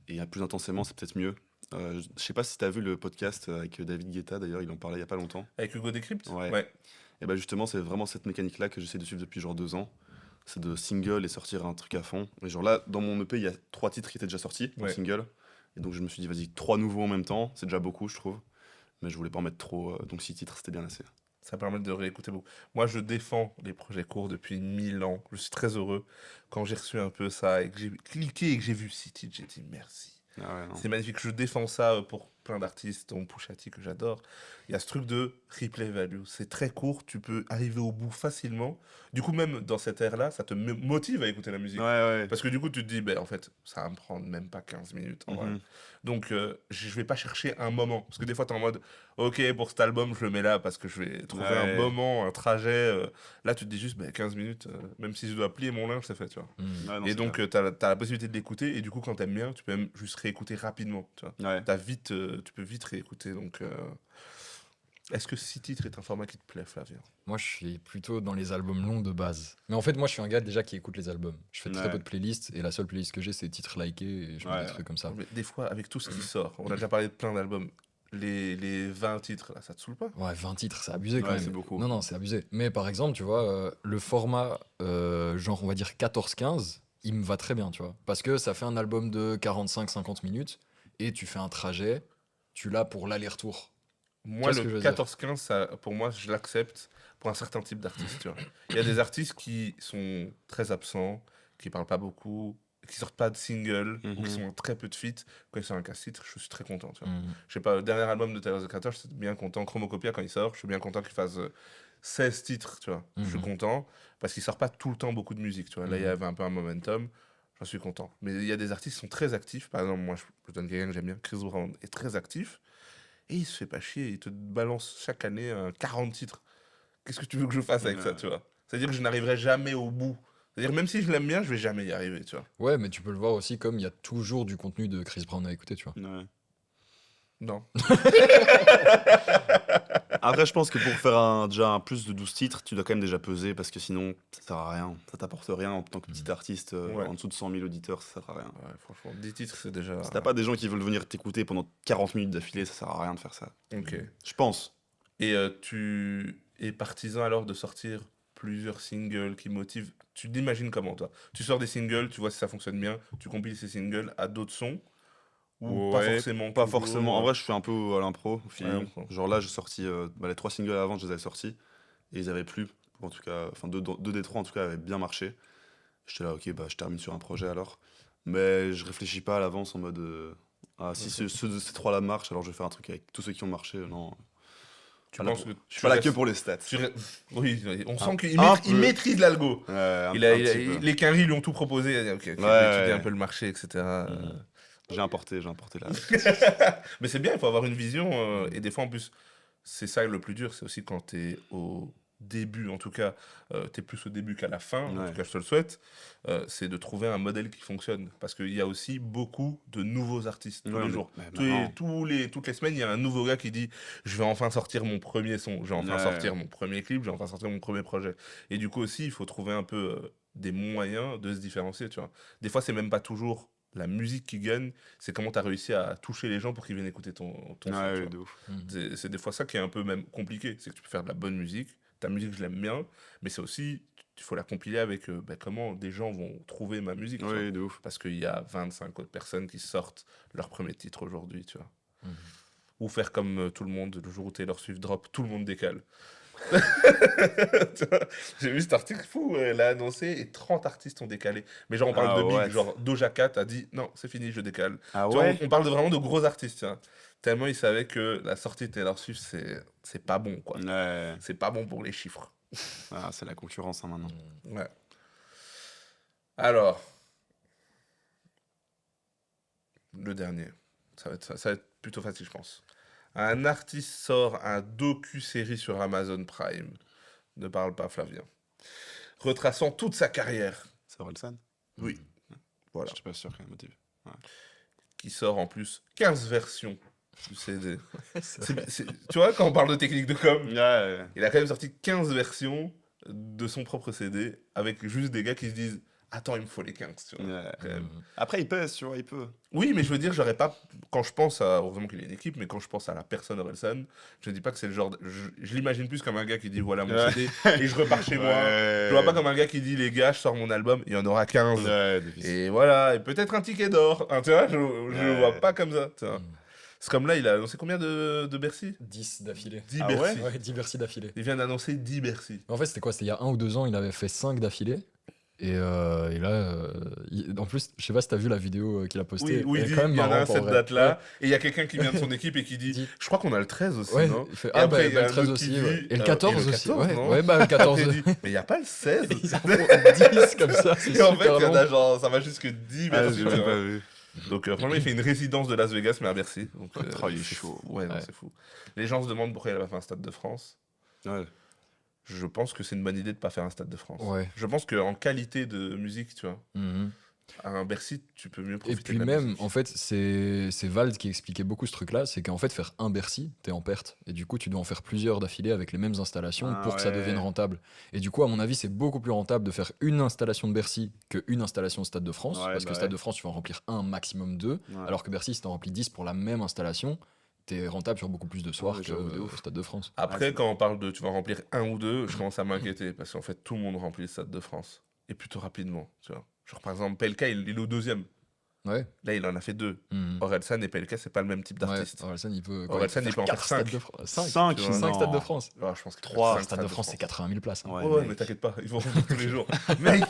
et plus intensément, c'est peut-être mieux. Je sais pas si tu as vu le podcast avec David Guetta, d'ailleurs, il en parlait il y a pas longtemps. Avec Hugo Décrypte? Ouais. Et bah justement, c'est vraiment cette mécanique-là que j'essaie de suivre depuis genre 2 ans. C'est de single et sortir un truc à fond. Et genre là, dans mon EP, il y a 3 titres qui étaient déjà sortis en Ouais. single. Et donc je me suis dit, vas-y, 3 nouveaux en même temps, c'est déjà beaucoup, je trouve. Mais je voulais pas en mettre trop, donc 6 titres, c'était bien assez. Ça permet de réécouter beaucoup. Moi, je défends les projets courts depuis 1000 ans. Je suis très heureux. Quand j'ai reçu un peu ça et que j'ai cliqué et que j'ai vu City, j'ai dit merci. Ah ouais, non. C'est magnifique. Je défends ça pour plein d'artistes, dont Pusha T que j'adore. Il y a ce truc de replay value. C'est très court, tu peux arriver au bout facilement. Du coup, même dans cette ère-là, ça te motive à écouter la musique. Ouais, ouais. Parce que du coup, tu te dis, ben, en fait, ça va me prendre même pas 15 minutes. En vrai. Mhm. Donc, je vais pas chercher un moment. Parce que des fois, tu es en mode, ok, pour cet album, je le mets là parce que je vais trouver un Ouais. moment, un trajet. Là, tu te dis juste, ben, 15 minutes, même si je dois plier mon linge, c'est fait, tu vois. Hmm. Ouais, non, Et c'est donc, clair. tu as la possibilité de l'écouter. Et du coup, quand t'aimes bien, tu peux même juste réécouter rapidement, tu vois. Ouais. Tu peux vite réécouter. Donc, est-ce que 6 titres est un format qui te plaît, Flavien? Moi, je suis plutôt dans les albums longs de base. Mais en fait, moi, je suis un gars déjà qui écoute les albums. Je fais très Ouais. peu de playlists et la seule playlist que j'ai, c'est titres likés et je mets Ouais. des trucs comme ça. Mais des fois, avec tout ce qui sort, on a déjà parlé de plein d'albums. Les 20 titres, là, ça te saoule pas? Ouais, 20 titres, c'est abusé quand Ouais, même. c'est beaucoup. Non, non, c'est abusé. Mais par exemple, tu vois, le format, genre, on va dire 14-15, il me va très bien, tu vois. Parce que ça fait un album de 45-50 minutes et tu fais un trajet, tu l'as pour l'aller-retour. Moi, vois ce le que je veux dire 14-15, ça, pour moi, je l'accepte pour un certain type d'artiste, tu vois. Il y a des artistes qui sont très absents, qui parlent pas beaucoup, qui sortent pas de single, ou qui Mhm. sont en très peu de feats. Quand ils sortent un casse-titre, je suis très content, tu vois. Mhm. Je sais pas, le dernier album de Tyler, the Creator, je suis bien content. Chromocopia, quand il sort, je suis bien content qu'il fasse 16 titres, tu vois. Je suis Mhm. content, parce qu'il sort pas tout le temps beaucoup de musique, tu vois. Là, il y Mhm. avait un peu un momentum, j'en suis content. Mais il y a des artistes qui sont très actifs. Par exemple, moi, je donne quelqu'un que j'aime bien, Chris Brown, est très actif. Et il se fait pas chier, il te balance chaque année 40 titres. Qu'est-ce que tu veux que je fasse avec ça, Ouais. tu vois? C'est-à-dire que je n'arriverai jamais au bout. C'est-à-dire même si je l'aime bien, je vais jamais y arriver, tu vois. Ouais, mais tu peux le voir aussi comme il y a toujours du contenu de Chris Brown à écouter, tu vois. Ouais. Non. Après, je pense que pour faire déjà un plus de 12 titres, tu dois quand même déjà peser parce que sinon, ça sert à rien. Ça t'apporte rien en tant que petit artiste. Ouais. En dessous de 100 000 auditeurs, ça sert à rien. Ouais, franchement, 10 titres, c'est déjà... Si t'as pas des gens qui veulent venir t'écouter pendant 40 minutes d'affilée, ça sert à rien de faire ça. Ok. Je pense. Et tu es partisan alors de sortir plusieurs singles qui motivent. Tu l'imagines comment, toi? Tu sors des singles, tu vois si ça fonctionne bien, tu compiles ces singles à d'autres sons, ou pas Ouais, forcément pas toujours, forcément. En vrai, je fais un peu à l'impro, au ouais, on feeling. prend. Genre là, j'ai sorti les 3 singles avant, je les avais sortis. Et ils avaient plu. En tout cas, enfin, deux des 3 en tout cas avaient bien marché. J'étais là, ok, bah je termine sur un projet alors. Mais je réfléchis pas à l'avance en mode. Ah, si Ok. ceux de ces 3-là marchent, alors je vais faire un truc avec tous ceux qui ont marché. Non. Tu Pas là penses pour- que Je suis tu pas là que restes... pour les stats. Oui, on Un, sent qu'il un il peu. maîtrise l'algo. Ouais, un petit peu. Les Quinry lui ont tout proposé. Il a dit, ok, Ouais, je vais étudier un ouais. peu le marché, etc. Mhm. J'ai importé là. Mais c'est bien, il faut avoir une vision. Mhm. Et des fois, en plus, c'est ça le plus dur. C'est aussi quand tu es au début, en tout cas, tu es plus au début qu'à la fin. En tout Ouais. cas, je te le souhaite. C'est de trouver un modèle qui fonctionne. Parce qu'il y a aussi beaucoup de nouveaux artistes tous Ouais, les jours. mais maintenant. Toutes les semaines, il y a un nouveau gars qui dit je vais enfin sortir mon premier son, je vais enfin Ouais. sortir mon premier clip, je vais enfin sortir mon premier projet. Et du coup, aussi, il faut trouver un peu des moyens de se différencier. Tu vois. Des fois, c'est même pas toujours la musique qui gagne, c'est comment tu as réussi à toucher les gens pour qu'ils viennent écouter ton son, tu Ouais, vois. de ouf. Mhm. C'est des fois ça qui est un peu même compliqué, c'est que tu peux faire de la bonne musique, ta musique je l'aime bien, mais c'est aussi, il faut la compiler avec comment des gens vont trouver ma musique, tu vois. Ouais, de ouf. Parce qu'il y a 25 autres personnes qui sortent leur premier titre aujourd'hui, tu vois. Mhm. Ou faire comme tout le monde, le jour où Taylor Swift drop, tout le monde décale. Tu vois, j'ai vu cet article fou, elle a annoncé et 30 artistes ont décalé. Mais genre on parle Ah, de big, what? genre Doja Cat a dit non, c'est fini, je décale. Ah Tu vois, ouais? on parle vraiment de gros artistes, tu vois. Tellement ils savaient que la sortie de Taylor Swift, c'est pas bon, quoi. Ouais. C'est pas bon pour les chiffres. Ah, c'est la concurrence hein, maintenant. Ouais. Alors, le dernier. Ça va être plutôt facile, je pense. Un artiste sort un docu-série sur Amazon Prime. Ne parle pas, Flavien. Retraçant toute sa carrière. C'est Orelsan? Oui, voilà. Je suis pas sûr qu'il y ait un motif. Qui sort en plus 15 versions du CD. C'est vrai. Tu vois, quand on parle de technique de com, Ouais. il a quand même sorti 15 versions de son propre CD avec juste des gars qui se disent attends, il me faut les 15, tu vois. Ouais. Quand même. Mhm. Après, il pèse, tu vois, il peut. Oui, mais je veux dire, j'aurais pas. Quand je pense à. Heureusement qu'il a une équipe, mais quand je pense à la personne Orelsan, je ne dis pas que c'est le genre. Je l'imagine plus comme un gars qui dit voilà mon Ouais. CD et je repars chez moi. Ouais. Je le vois pas comme un gars qui dit les gars, je sors mon album, il y en aura 15. Ouais, difficile. Et voilà, et peut-être un ticket d'or. Hein, tu vois, je le vois Ouais. pas comme ça. Tu vois. Mhm. C'est comme là, il a annoncé combien de Bercy 10 d'affilée. 10 Ah ouais Bercy. Ouais, 10 Bercy d'affilée. Il vient d'annoncer 10 Bercy. En fait, c'était quoi? C'était il y a 1 ou 2 ans, il avait fait 5 d'affilée. Et là, en plus, je sais pas si t'as vu la vidéo qu'il a postée. Oui, où il Elle est dit quand même il y en a marrante, un en cette vrai. date-là, et il y a quelqu'un qui vient de son équipe et qui dit Dit- je crois qu'on a le 13 aussi, Ouais, non il fait, Et ah après, bah, il y a le un 13 autre aussi, qui ouais. dit, Et le 14 et le aussi. 14, Ouais, non ouais, bah le Après, 14. il dit mais il n'y a pas le 16 Ils en font 10 comme ça, c'est Et en fait, super il y en long. a genre, ça va jusque 10 Ah, Bercy. j'ai tu même vois. pas vu. Donc, vraiment, il fait une résidence de Las Vegas, mais à Bercy. Donc, Oh, il est c'est chaud. fou. Ouais, non, Ouais. c'est fou. Les gens se demandent pourquoi il a pas fait un Stade de France. Ouais. Je pense que c'est une bonne idée de pas faire un Stade de France. Ouais. Je pense qu'en qualité de musique, tu vois, Mhm. à un Bercy, tu peux mieux Et profiter puis de la même, musique. en fait, c'est Vald qui expliquait beaucoup ce truc-là, c'est qu'en fait, faire un Bercy, t'es en perte. Et du coup, tu dois en faire plusieurs d'affilée avec les mêmes installations Ah pour que ça ouais. devienne rentable. Et du coup, à mon avis, c'est beaucoup plus rentable de faire une installation de Bercy qu'une installation au Stade de France. Ouais, Parce que bah Stade ouais. de France, tu vas en remplir un, maximum 2. Ouais. Alors que Bercy, si t'en remplis 10 pour la même installation, t'es rentable sur beaucoup plus de soirs ouais, que j'avoue, de ouf. au Stade de France. Après, c'est- quand on parle de tu vas remplir un ou deux, je commence à m'inquiéter parce qu'en fait, tout le monde remplit le Stade de France. Et plutôt rapidement, tu vois. Genre, par exemple, PLK, il est au deuxième. Ouais. Là, il en a fait 2. Mhm. Orelsan et PLK, c'est pas le même type Ouais, d'artiste. Orelsan, il peut, Orelsan, il peut en faire 5. 5, tu vois. 5 stades de non. France. Ah, je pense qu'il peut Trois. faire Un 5 stade de France, c'est 80 000 places. Hein. Ouais, Ouais, mec. mais t'inquiète pas, ils vont tous les jours. Mec,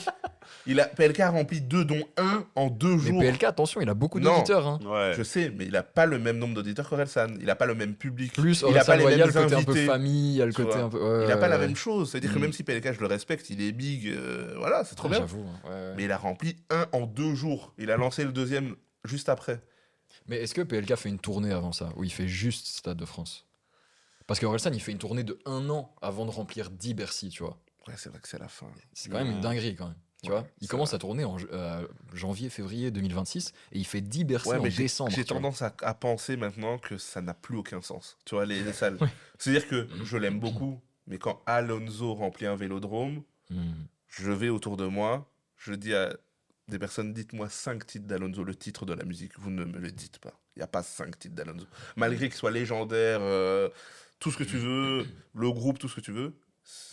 PLK a rempli 2, dont 1 en 2 Mais jours. PLK, attention, il a beaucoup Non. d'auditeurs. Hein. Ouais. Je sais, mais il a pas le même nombre d'auditeurs qu'Orelsan. Il a pas le même public. Plus il a pas Orelsan, les ouais, il y a mêmes le côté un peu invités. famille, il y a le tu côté vois. un peu. Il a pas la ouais. même chose. C'est-à-dire que Mm. même si PLK, je le respecte, il est big, voilà, c'est trop bien. J'avoue. Hein, ouais. Mais il a rempli 1 en 2 jours. Il a lancé le deuxième juste après. Mais est-ce que PLK fait une tournée avant ça, où il fait juste Stade de France? Parce que Orelsan, il fait une tournée de 1 an avant de remplir 10 Bercy, tu vois. Ouais, c'est vrai que c'est la fin. C'est quand même une dinguerie, quand même. Tu Ouais, vois, il c'est commence vrai. à tourner en janvier-février 2026 et il fait 10 Bercy Ouais, en mais décembre. j'ai tu vois. tendance à penser maintenant que ça n'a plus aucun sens. Tu vois, les salles. Ouais. C'est-à-dire que je l'aime beaucoup, mais quand Alonso remplit un vélodrome, Mm. je vais autour de moi, je dis à des personnes, dites-moi 5 titres d'Alonso, le titre de la musique. Vous ne me le dites pas. Il n'y a pas 5 titres d'Alonso. Malgré qu'il soit légendaire, tout ce que tu veux, le groupe, tout ce que tu veux,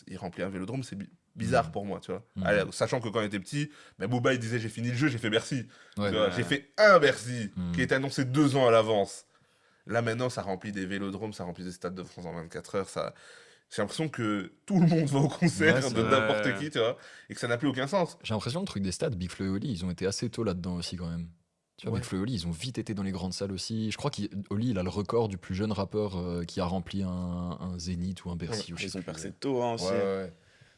il remplit un vélodrome, c'est bizarre pour moi, tu vois. Mm. Allez, sachant que quand il était petit, ben Booba, il disait, j'ai fini le jeu, j'ai fait Bercy. Ouais. Tu vois, Ouais. j'ai fait un Bercy Mm. qui est annoncé 2 ans à l'avance. Là maintenant, ça remplit des vélodromes, ça remplit des stades de France en 24 heures. Ça... J'ai l'impression que tout le monde va au concert Ouais, c'est de vrai. n'importe qui, tu vois, et que ça n'a plus aucun sens. J'ai l'impression le truc des stades, Big Flo et Oli, ils ont été assez tôt là-dedans aussi quand même. Tu vois, Ouais. Big Flo et Oli, ils ont vite été dans les grandes salles aussi. Je crois qu'Oli, il a le record du plus jeune rappeur qui a rempli un Zénith ou un Bercy. ou je sais Ils ont plus. percé tôt hein, aussi. Ouais, ouais.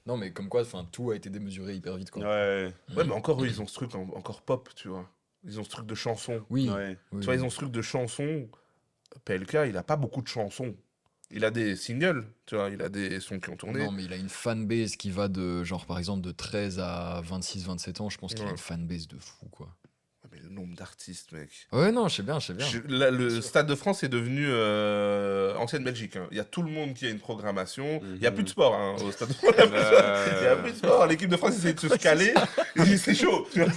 Non, mais comme quoi, tout a été démesuré hyper vite. Quoi. Ouais. Ouais, mais encore eux, ils ont ce truc encore pop, tu vois. Ils ont ce truc de chanson. Oui. Ouais. oui, Tu vois, oui. ils ont ce truc de chanson. PLK, il a pas beaucoup de chansons. Il a des singles, tu vois, il a des sons qui ont tourné. Non, mais il a une fanbase qui va de, genre, par exemple, de 13 à 26, 27 ans. Je pense qu'il a Ouais. une fanbase de fou, quoi. Ouais, mais le nombre d'artistes, mec. Ouais, non, je sais bien, je sais bien. Là, le Stade de France est devenu ancienne Belgique. Hein. Il y a tout le monde qui a une programmation. Il n'y a plus de sport hein, au Stade de France. Il n'y a plus de sport. L'équipe de France essaie de se scaler. C'est chaud. Tu vois.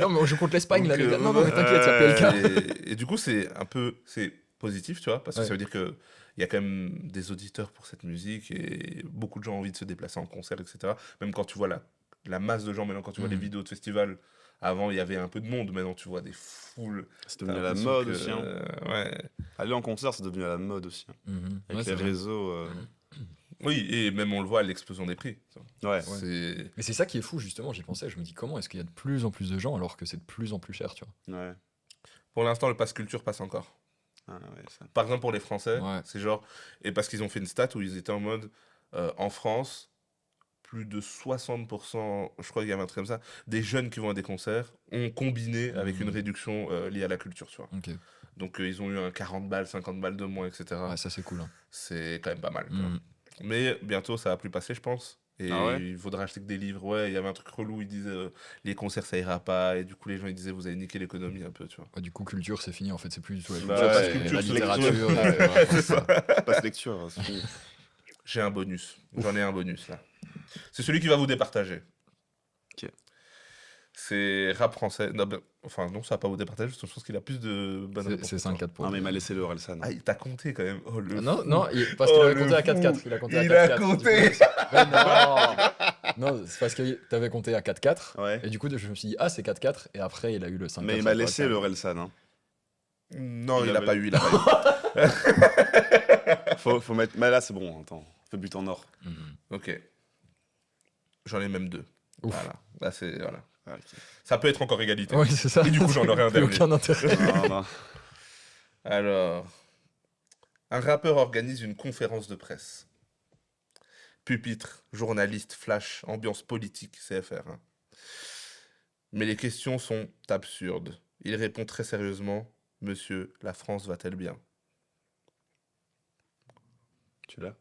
Non, mais on joue contre l'Espagne, là, Donc, les gars. Non, non, mais t'inquiète, il y a PLK. Et du coup, c'est un peu positif, tu vois, parce que Ouais. ça veut dire que il y a quand même des auditeurs pour cette musique et beaucoup de gens ont envie de se déplacer en concert, etc. Même quand tu vois la masse de gens, maintenant, quand tu vois les Mhm. vidéos de festivals, avant, il y avait un peu de monde, maintenant, tu vois des foules. C'est T'as devenu à la l'impression mode que, aussi. Hein. ouais. Aller en concert, c'est devenu à la mode aussi. Hein. Mhm. Avec Ouais, c'est les vrai. réseaux. Oui, et même on le voit à l'explosion des prix. Ouais. C'est... Mais c'est ça qui est fou, justement. J'y pensais. Je me dis, comment est-ce qu'il y a de plus en plus de gens alors que c'est de plus en plus cher, tu vois. Ouais. Pour l'instant, le pass culture passe encore. Ah, ouais, ça. Par exemple, pour les Français, Ouais. c'est genre... Et parce qu'ils ont fait une stat où ils étaient en mode... en France, plus de 60%, je crois qu'il y avait un truc comme ça, des jeunes qui vont à des concerts ont combiné avec une Mhm. réduction liée à la culture, tu vois. Ok. Donc ils ont eu un 40 balles, 50 balles de moins, etc. Ouais, ça, c'est cool. Hein. C'est quand même pas mal. Quoi. Mhm. Mais bientôt, ça va plus passer, je pense. Et Ah ouais il faudra acheter que des livres. Ouais, il y avait un truc relou, ils disaient les concerts ça ira pas. Et du coup, les gens ils disaient vous avez niqué l'économie un peu, tu vois. Ouais, du coup, culture, c'est fini. En fait, c'est plus du tout la Bah culture, ouais, c'est culture, la c'est littérature. lecture. Ouais, voilà, c'est ça. Passe lecture. Hein, c'est fini. J'ai un bonus. J'en ai un bonus là. C'est celui qui va vous départager. Ok. C'est rap français. Non, enfin, non, ça va pas vous départager, parce que je pense qu'il a plus de bonnes réponses. C'est que toi. 5-4 points. Non, mais il m'a laissé le Relsan. Ah, il t'a compté quand même. Oh, le Non, fou. non, parce qu'il Oh, avait le compté à fou. 4-4. Il a compté à Il 4-4. a compté. Du coup, mais non, non c'est parce que t'avais compté à 4-4. Ouais. Et du coup, je me suis dit, ah, c'est 4-4. Et après, il a eu le 5-4. Mais il m'a laissé le Relsan. Hein. Non, Il il a avait- pas eu, il a pas eu. Faut mettre. Mais là, c'est bon. Attends. Fais but en or. Mhm. Ok. J'en ai même 2. Ouf. Voilà. Là, c'est... Voilà. Ah, ok. Ça peut être encore égalité. Ouais, c'est ça. Et du coup, j'en aurais un Plus dernier. aucun intérêt. Non, non. Alors, un rappeur organise une conférence de presse. Pupitre, journaliste, flash, ambiance politique, CFR. Hein. Mais les questions sont absurdes. Il répond très sérieusement, Monsieur, la France va-t-elle bien? Tu l'as?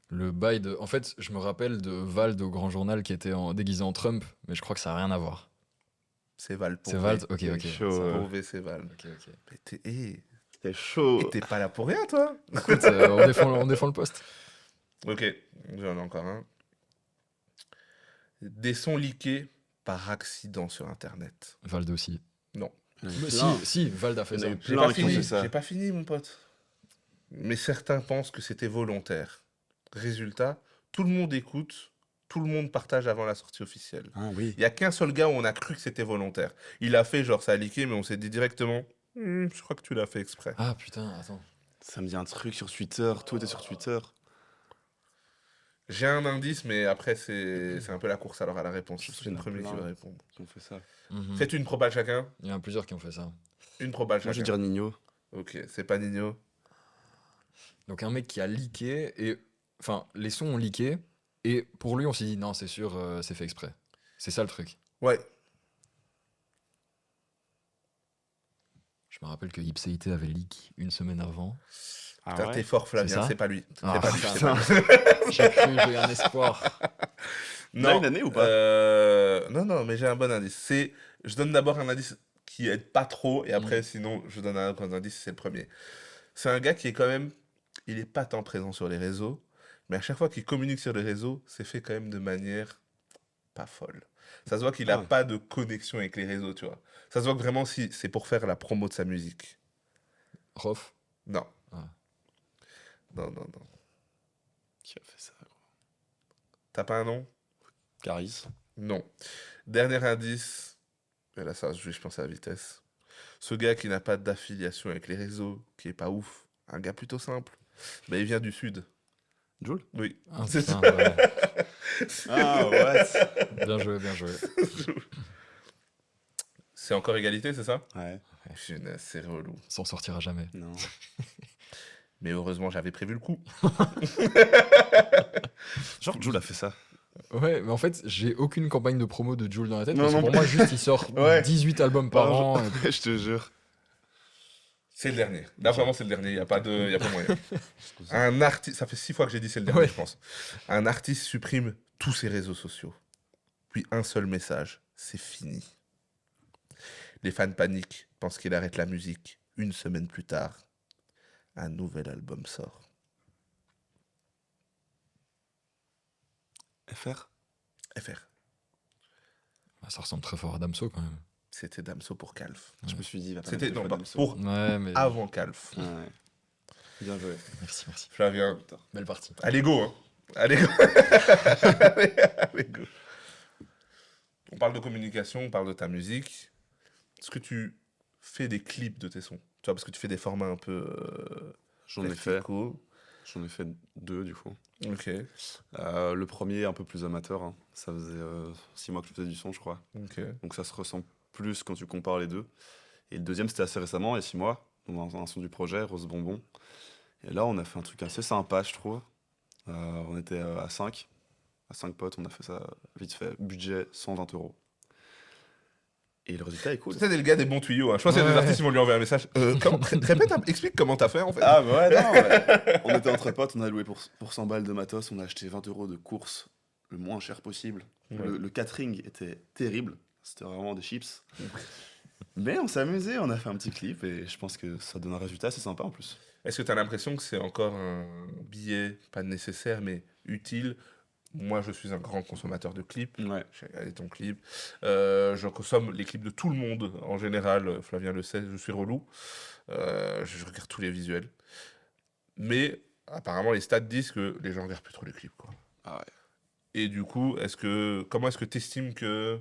Le bail de. En fait, je me rappelle de Vald au Grand Journal qui était déguisé en Trump, mais je crois que ça n'a rien à voir. C'est Val pour C'est V. Vald. Ok, ok. chaud, ça va. Pour V, c'est Val. Ok, ok. Mais C'est chaud. t'es pas là pour rien, toi? Écoute, on défend le poste. Ok, j'en ai encore un. Des sons leakés par accident sur Internet. Vald aussi. Non. Il y en a eu Mais plein. si, Vald a fait Il y en ça. a eu J'ai plein pas qui ont fini, fait ça. j'ai pas fini, mon pote. Mais certains pensent que c'était volontaire. Résultat, tout le monde écoute, tout le monde partage avant la sortie officielle. Ah oui. Il y a qu'un seul gars où on a cru que c'était volontaire. Il a fait, genre, ça a leaké, mais on s'est dit directement, je crois que tu l'as fait exprès. Ah putain, attends. Ça me dit un truc sur Twitter, tout était sur Twitter. J'ai un indice, mais après, c'est un peu la course alors à la réponse. Je pense C'est qu'il y le en a premier qui plein. va répondre. Qui ont fait ça. Mhm. Faites une propale chacun. Il y en a plusieurs qui ont fait ça. Une propale Moi, je vais chacun. dire Nino. Ok, c'est pas Nino. Donc un mec qui a leaké et enfin les sons ont leaké et pour lui on s'est dit non c'est sûr c'est fait exprès. C'est ça le truc. Ouais. Je me rappelle que Ipséité avait leak une semaine avant. Ah Putain, t'es fort, Flavien, ça c'est pas lui. Ah, C'est pas lui. putain. c'est pas lui. J'ai cru, j'ai eu un espoir. Il a une année ou pas Non, non, mais j'ai un bon indice. Je donne d'abord un indice qui aide pas trop, et après, sinon, je donne un autre indice, c'est le premier. C'est un gars qui est quand même. Il est pas tant présent sur les réseaux, mais à chaque fois qu'il communique sur les réseaux, c'est fait quand même de manière pas folle. Ça se voit qu'il a Ah. pas de connexion avec les réseaux, tu vois. Ça se voit que vraiment, si c'est pour faire la promo de sa musique. Rof. Non. Ah. Non, non, non. Qui a fait ça gros T'as pas un nom? Caris. Non. Dernier indice. Et là, ça, je pense à la vitesse. Ce gars qui n'a pas d'affiliation avec les réseaux, qui est pas ouf, un gars plutôt simple, ben, il vient du sud. Jules. Oui. Ah, C'est putain, ça. ouais. Ah ouais. Bien joué, bien joué. C'est encore égalité, c'est ça? Ouais. Punaise, c'est relou. S'en sortira jamais. Non. Mais heureusement, j'avais prévu le coup. Genre Jules a fait ça. Ouais, mais en fait, j'ai aucune campagne de promo de Jul dans la tête. Non, Parce que non pour plus. moi, juste, il sort Ouais. 18 albums par Pardon. an. Je te jure. C'est le dernier. Là, Ok. vraiment, c'est le dernier. Il n'y a pas moyen. Un artiste. Ça fait 6 fois que j'ai dit c'est le dernier, Ouais. je pense. Un artiste supprime tous ses réseaux sociaux. Puis un seul message. C'est fini. Les fans paniquent, pensent qu'il arrête la musique. Une semaine plus tard, un nouvel album sort. FR. FR. Ah, ça ressemble très fort à Damso quand même. C'était Damso pour Calf. Je me suis dit, il va pas C'était mettre non le pas Damso. pour Ouais, mais. avant Calf. Ouais. Bien joué. Merci, merci. Flavien, Belle partie. allez go, hein. Allez go. Allez go. On parle de communication, on parle de ta musique. Est-ce que tu fais des clips de tes sons? Tu vois, parce que tu fais des formats un peu J'en ai fait. verticaux. J'en ai fait 2 du coup. Ok, Le premier un peu plus amateur. Hein. Ça faisait 6 mois que je faisais du son, je crois. ok. Donc ça se ressent plus quand tu compares les deux. Et le deuxième, c'était assez récemment, il y a 6 mois. Donc un son du projet, Rose Bonbon. Et là, on a fait un truc assez sympa, je trouve. On était à 5. À 5 potes, on a fait ça vite fait. Budget 120 €. Et le résultat est cool. C'était le gars des bons tuyaux. Hein. Je pense qu'il y a des Ouais. artistes qui vont lui envoyer un message. Répète, explique comment t'as fait en fait. Ah bah ouais, non, ouais. On était entre potes, on a loué pour 100 balles de matos, on a acheté 20 € de course le moins cher possible. Ouais. Le catering était terrible, c'était vraiment des chips. Mais on s'est amusé, on a fait un petit clip et je pense que ça donne un résultat assez sympa en plus. Est-ce que tu as l'impression que c'est encore un billet, pas nécessaire, mais utile? Moi, je suis un grand consommateur de clips. Ouais. J'ai regardé ton clip. Je consomme les clips de tout le monde en général. Flavien le sait, je suis relou. Je regarde tous les visuels. Mais apparemment, les stats disent que les gens regardent plus trop les clips, quoi. Ah ouais. Et du coup, comment est-ce que tu estimes que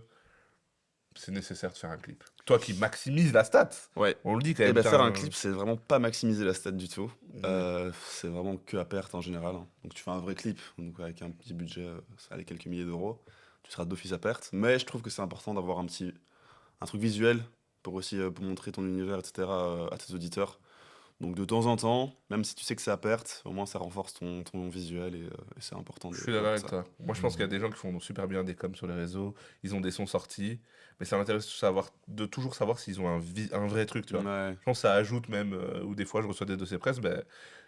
c'est nécessaire de faire un clip? Toi qui maximises la stat, Ouais. on le dit quand Et même. bah t'as faire un clip, c'est vraiment pas maximiser la stat du tout. Ouais. C'est vraiment que à perte en général. Hein. Donc tu fais un vrai clip, donc avec un petit budget, ça allait quelques milliers d'euros, tu seras d'office à perte. Mais je trouve que c'est important d'avoir un truc visuel pour aussi pour montrer ton univers, etc. À tes auditeurs. Donc de temps en temps, même si tu sais que c'est à perte, au moins ça renforce ton visuel et c'est important. Je suis d'accord avec ça. toi. Moi, je pense qu'il y a des gens qui font super bien des coms sur les réseaux. Ils ont des sons sortis. Mais ça m'intéresse de toujours savoir s'ils ont un vrai truc, tu vois. Ouais. Je pense que ça ajoute même, ou des fois je reçois des dossiers presse, ben,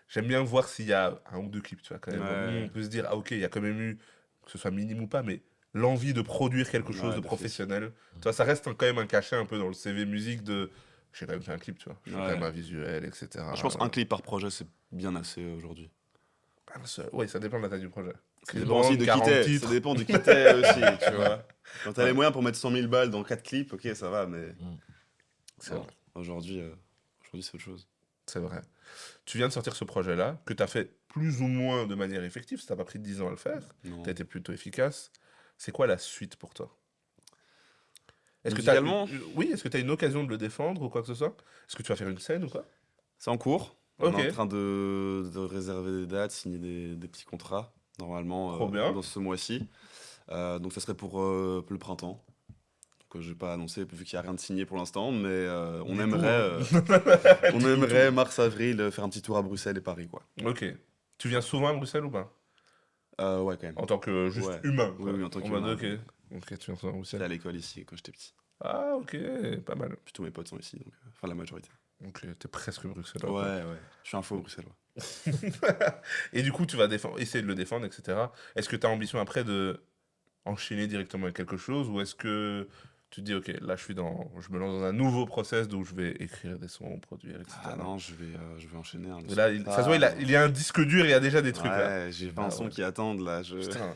j'aime bien voir s'il y a un ou deux clips, tu vois, quand même. Ouais. On peut se dire, ah ok, il y a quand même eu, que ce soit minime ou pas, mais l'envie de produire quelque chose Ouais, de d'office. professionnel. Tu vois, ça reste quand même un cachet un peu dans le CV musique de, j'ai quand même fait un clip, tu vois. J'ai quand Ouais. même un visuel, etc. Je pense un clip par projet, c'est bien assez aujourd'hui. Oui, ça dépend de la taille du projet. Ça Chris dépend Brown, aussi de qui 40 t'es. titres. Ça dépend de qui t'es aussi, tu vois. Quand t'as Ouais. les moyens pour mettre 100 000 balles dans 4 clips, ok, ça va, mais C'est bon, vrai. aujourd'hui, c'est autre chose. C'est vrai. Tu viens de sortir ce projet-là, que tu as fait plus ou moins de manière effective, ça t'a pas pris 10 ans à le faire, Non. t'as été plutôt efficace. C'est quoi la suite pour toi? Est-ce que t'as, Musicalement, oui, est-ce que tu as une occasion de le défendre ou quoi que ce soit? Est-ce que tu vas faire une scène ou quoi? c'est en cours. On Ok, est en train de réserver des dates, signer des petits contrats, normalement trop bien. dans ce mois-ci. Donc ça serait pour le printemps. Donc je vais pas annoncer vu qu'il n'y a rien de signé pour l'instant, mais on Du aimerait, coup, on dis-nous aimerait tout. mars-avril faire un petit tour à Bruxelles et Paris, quoi. Ok. Tu viens souvent à Bruxelles ou pas? Ouais, quand même. En tant que juste Ouais. humain, Oui, quoi. oui, en tant En mode, qu'humain. ok. Ok, tu viens souvent à J'étais Bruxelles. à l'école ici quand j'étais petit. Ah, ok, pas mal. Puis tous mes potes sont ici, donc enfin la majorité. Ok, t'es presque bruxellois, quoi. Ouais, ouais. Je suis un faux bruxellois. Et du coup, tu vas essayer de le défendre, etc. Est-ce que tu as ambition après de enchaîner directement avec quelque chose ou est-ce que tu te dis, ok, là je me lance dans un nouveau process où je vais écrire des sons, produire, Ah etc. non, je vais enchaîner. Hein, le Et son là, est ça se voit, pas. il y a un disque dur, il y a déjà des trucs là. Ouais, j'ai 20 Ah sons ouais. qui attendent là. Putain.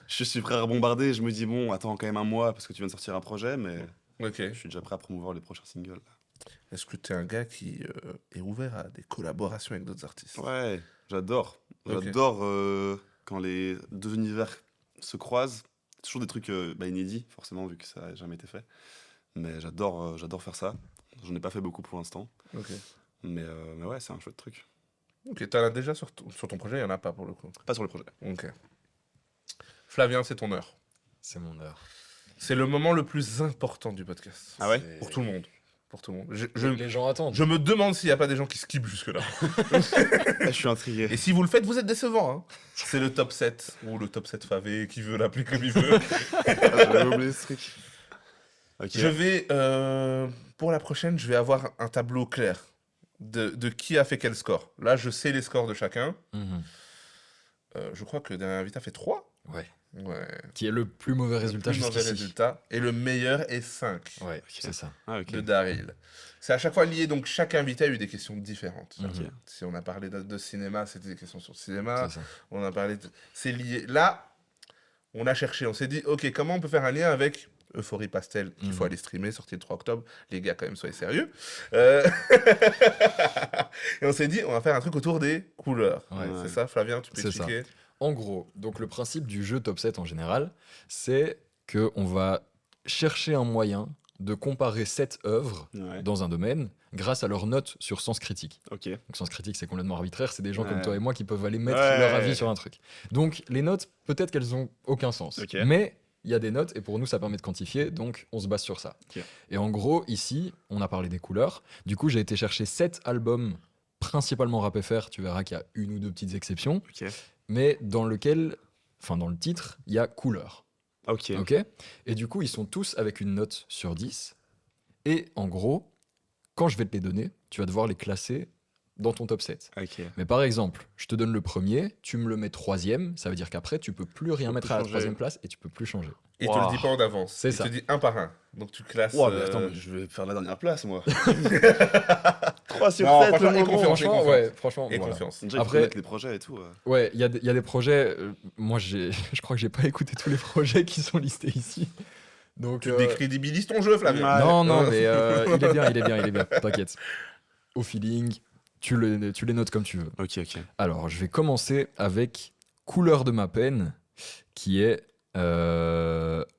Je suis prêt à rebombarder. Je me dis, bon, attends quand même un mois parce que tu viens de sortir un projet, mais Ok. je suis déjà prêt à promouvoir les prochains singles. Est-ce que tu es un gars qui est ouvert à des collaborations avec d'autres artistes? Ouais, j'adore. Ok. J'adore quand les deux univers se croisent. C'est toujours des trucs inédits, forcément, vu que ça n'a jamais été fait. Mais j'adore faire ça. J'en ai pas fait beaucoup pour l'instant. Ok. Mais ouais, c'est un chouette truc. Ok, t'en as déjà sur ton projet, il n'y en a pas pour le coup. Pas sur le projet. Ok. Flavien, c'est ton heure. C'est mon heure. C'est le moment le plus important du podcast. Ah ouais C'est- Pour tout le monde. Pour tout le monde. Les gens attendent. Je me demande s'il n'y a pas des gens qui skippent jusque-là. Je suis intrigué. Et si vous le faites, vous êtes décevant. Hein. C'est le top 7. Ou le top 7 favé, qui veut l'appeler comme il veut. J'avais oublié ce truc. Ok. Je vais, pour la prochaine, je vais avoir un tableau clair de qui a fait quel score. Là, je sais les scores de chacun. Mhm. Je crois que dernier invité a fait 3. Ouais. Ouais. Qui est le plus mauvais Le résultat plus mauvais jusqu'ici. résultat. Et le meilleur est 5 Ouais, c'est ça. Ah, ok. de Daryl. C'est à chaque fois lié, donc chaque invité a eu des questions différentes. Mhm. Ok. Si on a parlé de cinéma, c'était des questions sur le cinéma. C'est ça. On a parlé c'est lié. Là, on a cherché, on s'est dit, ok, comment on peut faire un lien avec Euphorie Pastel, qu'il faut Mhm. aller streamer, sorti le 3 octobre. Les gars, quand même, soyez sérieux. Et on s'est dit, on va faire un truc autour des couleurs. Ouais. C'est ça, Flavien, tu peux C'est ça. expliquer? En gros, donc le principe du jeu top 7 en général, c'est que on va chercher un moyen de comparer 7 œuvres Ouais. dans un domaine grâce à leurs notes sur Sens Critique. Ok. Donc Sens Critique, c'est complètement arbitraire, c'est des gens comme Ouais. toi et moi qui peuvent aller mettre Ouais. leur avis sur un truc. Donc les notes, peut-être qu'elles ont aucun sens, Ok. mais il y a des notes et pour nous ça permet de quantifier, donc on se base sur ça. Ok. Et en gros, ici, on a parlé des couleurs. Du coup, j'ai été chercher 7 albums, principalement rap FR, tu verras qu'il y a une ou deux petites exceptions, Ok. mais dans lequel, enfin dans le titre, il y a couleur. Ok. Ok. Et du coup, ils sont tous avec une note sur 10. Et en gros, quand je vais te les donner, tu vas devoir les classer dans ton top 7. Ok. Mais par exemple, je te donne le premier, tu me le mets troisième, ça veut dire qu'après, tu peux plus rien peux mettre plus à la changer. troisième place et tu peux plus changer. Et il te le dit pas en avance. C'est il ça. te dit un par un. Donc tu classes. Ouah, mais attends, mais je vais faire la dernière place, moi. 3 sur Non, 7, franchement, le et moment. confiance. Franchement, confiance. ouais, franchement, Et voilà. confiance. Déjà, il faut Après- connaître les projets et tout. Ouais, il y a des projets. Moi, je crois que j'ai pas écouté tous les projets qui sont listés ici. Donc, Tu décrédibilises ton jeu, Flavien. Ouais. non, mais il est bien, t'inquiète. Au feeling, tu les notes comme tu veux. Ok, ok. Alors, je vais commencer avec Couleur de ma peine, qui est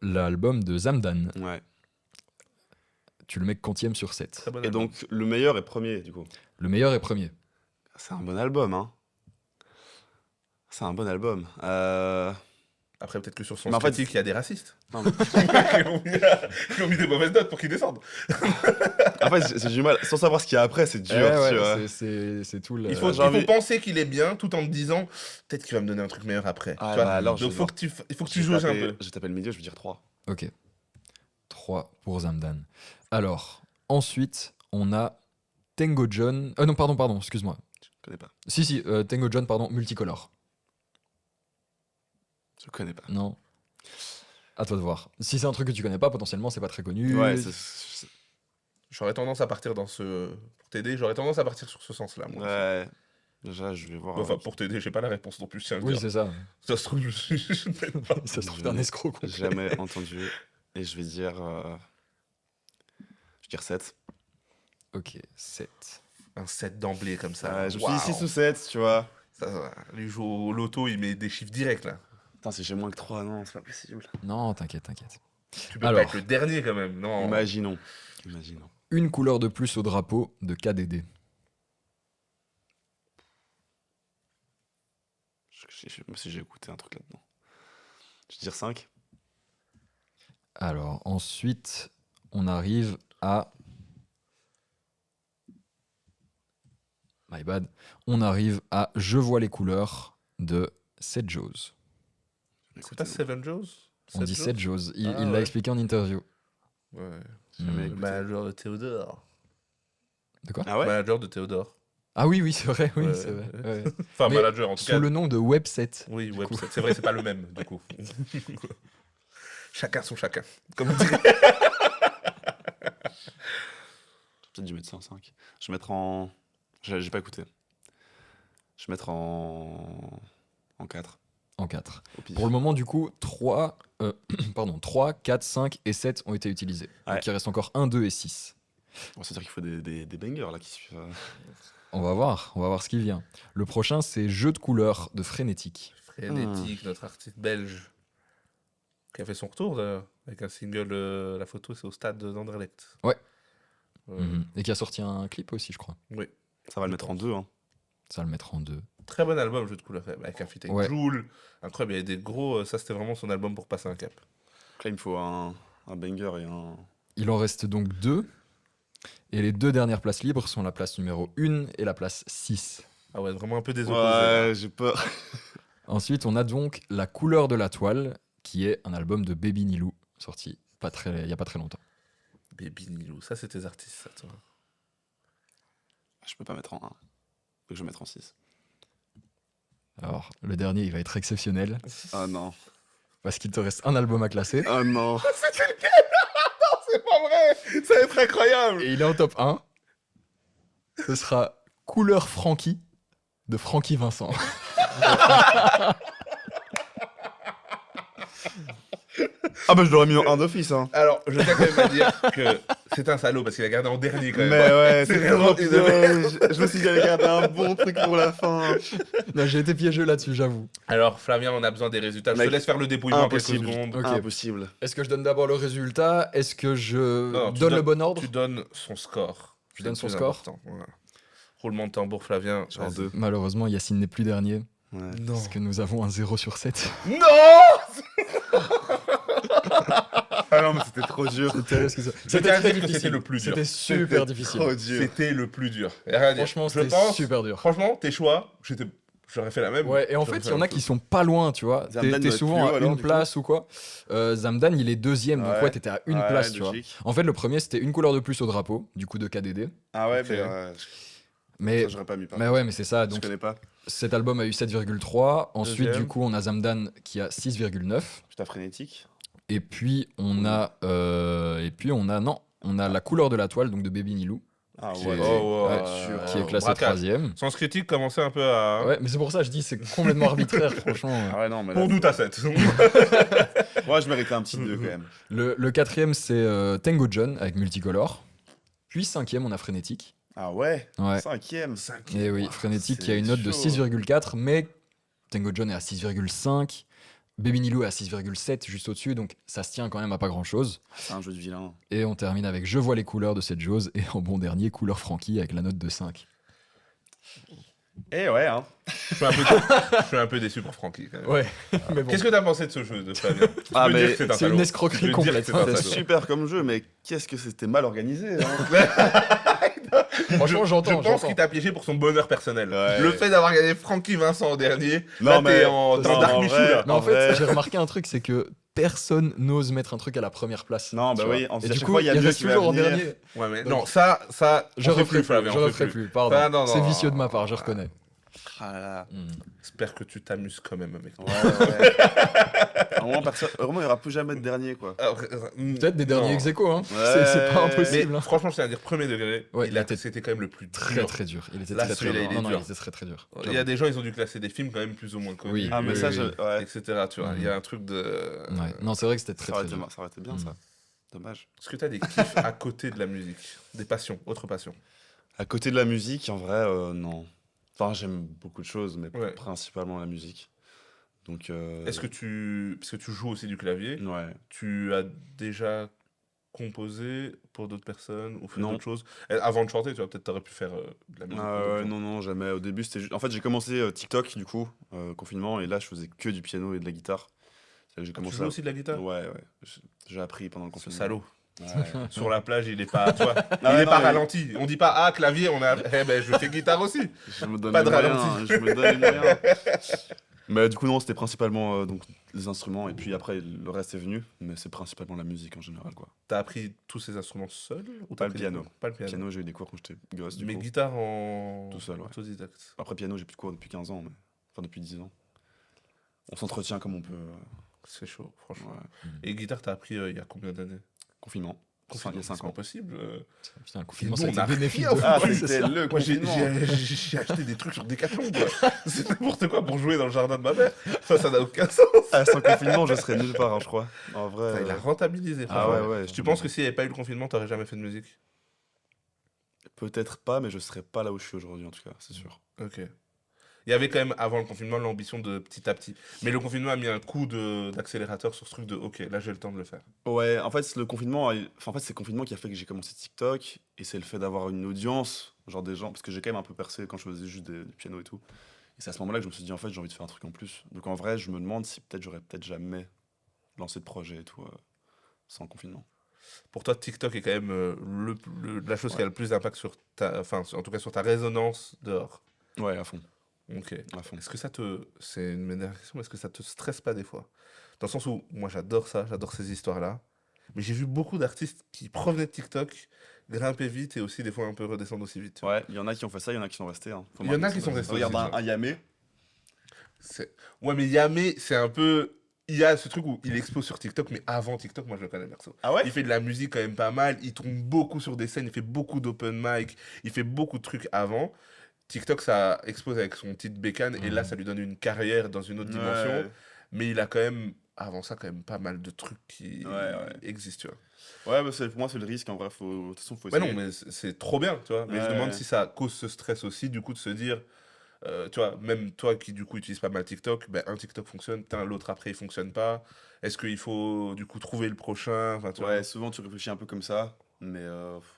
l'album de Zamdan. Ouais. Tu le mets quantième sur 7. Très bon Et album. donc, le meilleur est premier, du coup. Le meilleur est premier. C'est un bon album, hein. C'est un bon album. Après, peut-être que sur son Mais en fait- critique, il y a des racistes. Non, mais- qui ont mis des mauvaises notes pour qu'ils descendent. En fait, j'ai du mal. Sans savoir ce qu'il y a après, c'est dur, Ouais, tu vois. c'est tout le. Il faut, j'ai envie- penser qu'il est bien tout en te disant peut-être qu'il va me donner un truc meilleur après. Ah, tu vois. bah alors, Donc je- il faut que tu joues un peu. J'ai tapé le milieu, je veux dire 3. Ok. 3 pour Zamdan. Alors, ensuite, on a Tango John. Non, pardon, excuse-moi. Je connais pas. Si, Tango John, pardon, Multicolor. Je connais pas. Non. À toi de voir. Si c'est un truc que tu connais pas, potentiellement, c'est pas très connu. Ouais, J'aurais tendance à partir dans ce. Pour t'aider, j'aurais tendance à partir sur ce sens-là. Moi. ouais. Déjà, je vais voir. Enfin, pour t'aider, j'ai pas la réponse non plus. Je tiens à le Oui, dire. c'est ça. Ça se trouve, je ne t'aide pas. Ça se trouve, Je t'es un n'ai escroc complet. jamais entendu. Et je vais dire. Je vais dire 7. Ok, 7. Un 7 d'emblée comme ça. Ouais, je me suis dit Waouh. 6 ou 7, tu vois. Lui joue au loto, il met des chiffres directs là. Putain, si j'ai moins que 3, non, c'est pas possible. Non, t'inquiète. Tu peux Alors. pas être le dernier quand même, non. Imaginons. Une couleur de plus au drapeau de KDD. Je sais pas si j'ai écouté un truc là-dedans. Je vais dire 5. Alors, ensuite, on arrive à... My bad. On arrive à Je vois les couleurs de Seth Joes. C'est pas Seven Joes? On dit Seth Joes. Il Ah, l'a ouais. expliqué en interview. Ouais. Jamais Hmm. écouté. Manager de Théodore. De quoi? Ah ouais. Manager de Théodore. Ah oui, c'est vrai, oui, Ouais, c'est vrai. ouais. Ouais. Enfin, Mais manager en tout Sous cas. le nom de Webset. Oui, du ouais, coup. c'est vrai, c'est pas le même du coup. Chacun son chacun. Comme on dirait. J'ai peut-être dû mettre ça en 5. Je vais mettre en. J'ai pas écouté. Je vais mettre en 4. En 4. Au pif. Pour le moment, du coup, 3, 4, 5 et 7 ont été utilisés. Ouais. Donc il reste encore 1, 2 et 6. Bon, c'est-à-dire qu'il faut des bangers là qui suivent. On va voir ce qui vient. Le prochain, c'est Jeu de couleurs de Frénétique. Frénétique, notre artiste belge. Qui a fait son retour d'ailleurs. Avec un single, la photo c'est au stade d'Anderlecht. Ouais. Euh, Et qui a sorti un clip aussi, je crois. Oui. Ça va le mettre en 2. Hein. Ça va le mettre en 2. Très bon album, Jeu de couleurs. Avec un feat avec Ouais. Jul. Incroyable, il y avait des gros. Ça c'était vraiment son album pour passer un cap. Donc là, il me faut un banger et un. Il en reste donc 2. Et les 2 dernières places libres sont la place numéro 1 et la place 6. Ah ouais, vraiment un peu des opposés. Ouais, j'ai peur. Ensuite, on a donc La couleur de la toile, qui est un album de Baby Nilou, sorti il n'y a pas très longtemps. Baby Nilou, ça c'est tes artistes, ça toi. Je peux pas mettre en 1. Faut que je vais mettre en 6. Alors, le dernier, il va être exceptionnel, Ah non. parce qu'il te reste un album à classer. Ah non. C'est lequel? Non, c'est pas vrai. Ça va être incroyable. Et il est en top 1. Ce sera Couleur Frankie de Francky Vincent. Ah bah je l'aurais mis en 1 d'office. Hein. Alors, je tiens quand même à dire que c'est un salaud parce qu'il a gardé en dernier quand même. Mais ouais, C'est c'est vraiment trop piège. Je me suis dit j'allais garder un bon truc pour la fin. Non, j'ai été piégeux là-dessus, j'avoue. Alors, Flavien, on a besoin des résultats. Je Mec, te laisse faire le dépouillement en quelques impossible. secondes. Ok. Impossible. Est-ce que je donne d'abord le résultat? Est-ce que je Non, tu donne le donnes- bon ordre? Tu donnes son score. Je donne C'est son le plus score. important, voilà. Roulement de tambour, Flavien. Genre Vas-y. 2. Malheureusement, Yacine n'est plus dernier, Ouais. Non. parce que nous avons un 0 sur 7. Non. Ah non mais c'était trop dur. C'était tiens à très dire que difficile. c'était le plus dur. C'était super difficile. Trop dur. C'était le plus dur. Y a rien à dire. Franchement, je c'était pense. super dur. Franchement, tes choix, j'aurais fait la même. Ouais, et en J'aurais fait, il y en a la qui même sont pas loin, tu vois. Zamdan T'es doit être souvent plus haut, à alors, une du coup. place ou quoi. Zamdan, il est deuxième, donc ouais, t'étais à une Ouais, place, tu vois. logique. En fait, le premier, c'était une couleur de plus au drapeau, du coup de KDD. Ah ouais, Ok. mais Mais, ça j'aurais pas mis. Par mais contre. ouais, mais c'est ça. Je Donc, connais pas. cet album a eu 7,3. Ensuite, Deuxième. du coup, on a Zamdan qui a 6,9. Putain frénétique. Et puis, on a. On a La couleur de la toile, donc de Baby Nilou, Ah Qui ouais. est- Oh, ouais, sûr. qui est classé Braquage. troisième. Sens critique commençait un peu à. Ouais, mais c'est pour ça que je dis c'est complètement arbitraire, franchement. Ah ouais non mais là, Pour nous, t'as 7. moi je méritais un petit 2 quand même. Le quatrième, c'est Tango John avec Multicolore. Puis cinquième, on a Frénétique. Ah ouais. Ouais. 5ème. Et oui, Frénétique qui a c'est une note de chaud. 6,4, mais Tango John est à 6,5. Baby Nilou est à 6,7, juste au-dessus, donc ça se tient quand même à pas grand-chose. C'est un jeu de vilain. Et on termine avec Je vois les couleurs de cette chose, et en bon dernier, Couleur Frankie avec la note de 5. Eh ouais hein. Je suis un peu déçu pour Francky. quand même. Ouais, mais bon. Qu'est-ce que t'as pensé de ce jeu de Flavien Tu Ah, peux mais dire que c'est un c'est une salaud. escroquerie Tu peux dire complète. que c'est un C'est salaud. super comme jeu mais qu'est-ce que c'était mal organisé. Hein. Franchement, Je j'entends. pense qu'il t'a piégé pour son bonheur personnel. Ouais. Le fait d'avoir gagné Francky Vincent en dernier, Non, là mais- t'es en non, Dark en Michou vrai, là. Mais en En fait, vrai. j'ai remarqué un truc, c'est que personne n'ose mettre un truc à la première place. Non tu bah vois. oui. En Et à du chaque coup, fois il y a il mieux reste qui va toujours en venir. dernier. Ouais, mais Donc, non, ça, Je on fait referai Flavien, plus, on je fait referai plus. plus, pardon. Ah, non, C'est non. vicieux de ma part, je reconnais. Ah là là. J'espère que tu t'amuses quand même avec toi. Ouais. Vraiment il y aura plus jamais de dernier quoi. Peut-être des derniers Non. ex aequo, hein. Ouais. C'est pas Mais impossible. hein. franchement, je tiens à dire, premier degré, Ouais, il était c'était quand même le plus Très dur. très dur. Il était Là, très très celui-là, dur. il est Non, non, dur. il était très très dur. Il y a des gens, ils ont dû classer des films quand même plus ou moins connus, Oui. Ah mais oui, ça oui, je. Ouais. etc. Tu vois, il y a un truc de. Ouais. Non, c'est vrai que c'était très Ça aurait très été dur. ça aurait été bien Mm. ça. Dommage. Est-ce que tu as des kiffs à côté de la musique? Des passions, autres passions? À côté de la musique, en vrai, non. Enfin, j'aime beaucoup de choses, mais Ouais. principalement la musique. Donc, Est-ce que parce que tu joues aussi du clavier, ouais. tu as déjà composé pour d'autres personnes ou fait Non. d'autres choses? Avant de chanter, tu vois, peut-être t'aurais pu faire de la musique pour d'autres gens. Non, non, jamais. Au début, c'était juste... En fait, j'ai commencé TikTok, du coup, confinement, et là, je faisais que du piano et de la guitare. C'est là que j'ai Ah, tu commencé joues à... aussi de la guitare? Ouais, ouais. J'ai appris pendant le Ce confinement. salaud. Ouais. Sur la plage, il est pas, tu vois, Ah il ouais, est non, pas mais ralenti. On dit pas, ah, clavier, on a. Eh ben, je fais guitare aussi. je me donne Pas les de moyens, ralenti. hein, je me donne les moyens. Mais du coup, non, c'était principalement donc, les instruments, et puis après, le reste est venu, mais c'est principalement la musique en général, quoi. T'as appris tous ces instruments seul ou t'as Pas le pris des piano. cours? Pas le piano. Piano, j'ai eu des cours quand j'étais gosse, du Mais coup. guitare en Tout seul, ouais. autodidacte. Après, piano, j'ai plus de cours depuis 15 ans, mais... Enfin, depuis 10 ans. On s'entretient comme on peut. C'est chaud, franchement. Ouais. Et guitare, t'as appris il y a combien d'années? Confinement. Il y Confinement, a 5 c'est pas ans. possible. Putain, le confinement, Nous, ça a on été a bénéfique rien de foutu. Ah, fou, c'est c'était ça. le Moi, confinement. j'ai acheté des trucs sur Decathlon, quoi. C'est n'importe quoi pour jouer dans le jardin de ma mère. Ça n'a aucun sens. Ah, sans confinement, je serais nulle part, hein, je crois. En vrai. Putain, il a rentabilisé, Ah franchement. ouais, ouais. Tu penses que s'il n'y avait pas eu le confinement, t'aurais jamais fait de musique? Peut-être pas, mais je serais pas là où je suis aujourd'hui, en tout cas, c'est sûr. Ok. Il y avait quand même, avant le confinement, l'ambition de petit à petit. Mais le confinement a mis un coup d'accélérateur sur ce truc de ok, là j'ai le temps de le faire. Ouais, en fait, le confinement, enfin, en fait, c'est le confinement qui a fait que j'ai commencé TikTok, et c'est le fait d'avoir une audience, genre des gens, parce que j'ai quand même un peu percé quand je faisais juste du piano et tout. Et c'est à ce moment-là que je me suis dit, en fait, j'ai envie de faire un truc en plus. Donc en vrai, je me demande si peut-être j'aurais peut-être jamais lancé de projet et tout sans le confinement. Pour toi, TikTok est quand même la chose qui a Ouais, le plus d'impact sur ta, enfin, en tout cas sur ta résonance dehors. ouais, à fond, Ok. à fond. Est-ce que ça te, c'est une dernière question, mais est-ce que ça te stresse pas des fois? Dans le sens où, moi j'adore ça, j'adore ces histoires-là. Mais j'ai vu beaucoup d'artistes qui provenaient de TikTok grimper vite et aussi des fois un peu redescendre aussi vite. Tu vois. Ouais, il y en a qui ont fait ça, il y en a qui sont restés. Hein. Il y en a qui sont restés Regarde aussi, tu vois. un Yamé. Ouais, mais Yamé, c'est un peu. Il y a ce truc où il expose sur TikTok, mais avant TikTok, moi je le connais perso. Ah ouais? Il fait de la musique quand même pas mal, il tourne beaucoup sur des scènes, il fait beaucoup d'open mic, il fait beaucoup de trucs avant. TikTok, ça explose avec son titre Bécane, et là, ça lui donne une carrière dans une autre dimension. Ouais, Mais il a quand même, avant ça, quand même pas mal de trucs qui ouais. existent, tu vois. Ouais, bah, pour moi, c'est le risque, en vrai, de toute façon, faut Ouais, non, essayer. mais c'est trop bien, tu vois. Mais je demande Ouais, si ça cause ce stress aussi, du coup, de se dire, tu vois, même toi qui du coup utilise pas mal TikTok, ben, un TikTok fonctionne, putain, l'autre après il fonctionne pas. Est-ce qu'il faut du coup trouver le prochain? Enfin, tu ouais, vois. souvent tu réfléchis un peu comme ça, mais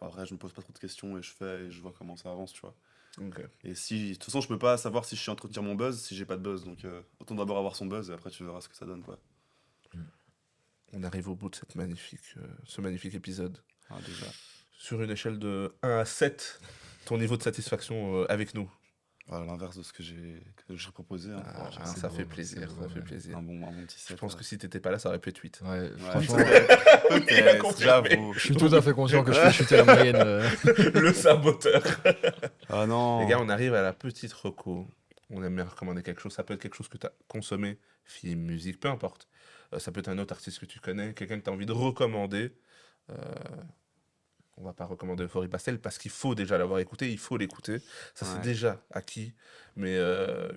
après, je me pose pas trop de questions et je fais et je vois comment ça avance, tu vois. Ok. Et si, de toute façon, je peux pas savoir si je suis en train de tirer mon buzz si j'ai pas de buzz, donc autant d'abord avoir son buzz et après tu verras ce que ça donne, quoi. On arrive au bout de ce magnifique épisode. Ah, déjà. Sur une échelle de 1 à 7, ton niveau de satisfaction avec nous. Voilà, l'inverse de ce que j'ai proposé. Hein. Ah, c'est ça beau, fait c'est plaisir, beau, ça fait ouais. plaisir. Un bon petit Je set. pense que si t'étais pas là, ça aurait pu être 8. Ouais, Ouais, franchement, peut-être, confirmé. j'avoue. je suis tout à fait conscient que je fais chuter la moyenne. Le saboteur. Ah Les non. gars, on arrive à la petite reco. On aime bien recommander quelque chose. Ça peut être quelque chose que tu as consommé, film, musique, peu importe. Ça peut être un autre artiste que tu connais, quelqu'un que tu as envie de recommander. Euh, on va pas recommander Euphorie Pastel parce qu'il faut déjà l'avoir écouté, il faut l'écouter. Ça, c'est Ouais. déjà acquis. Mais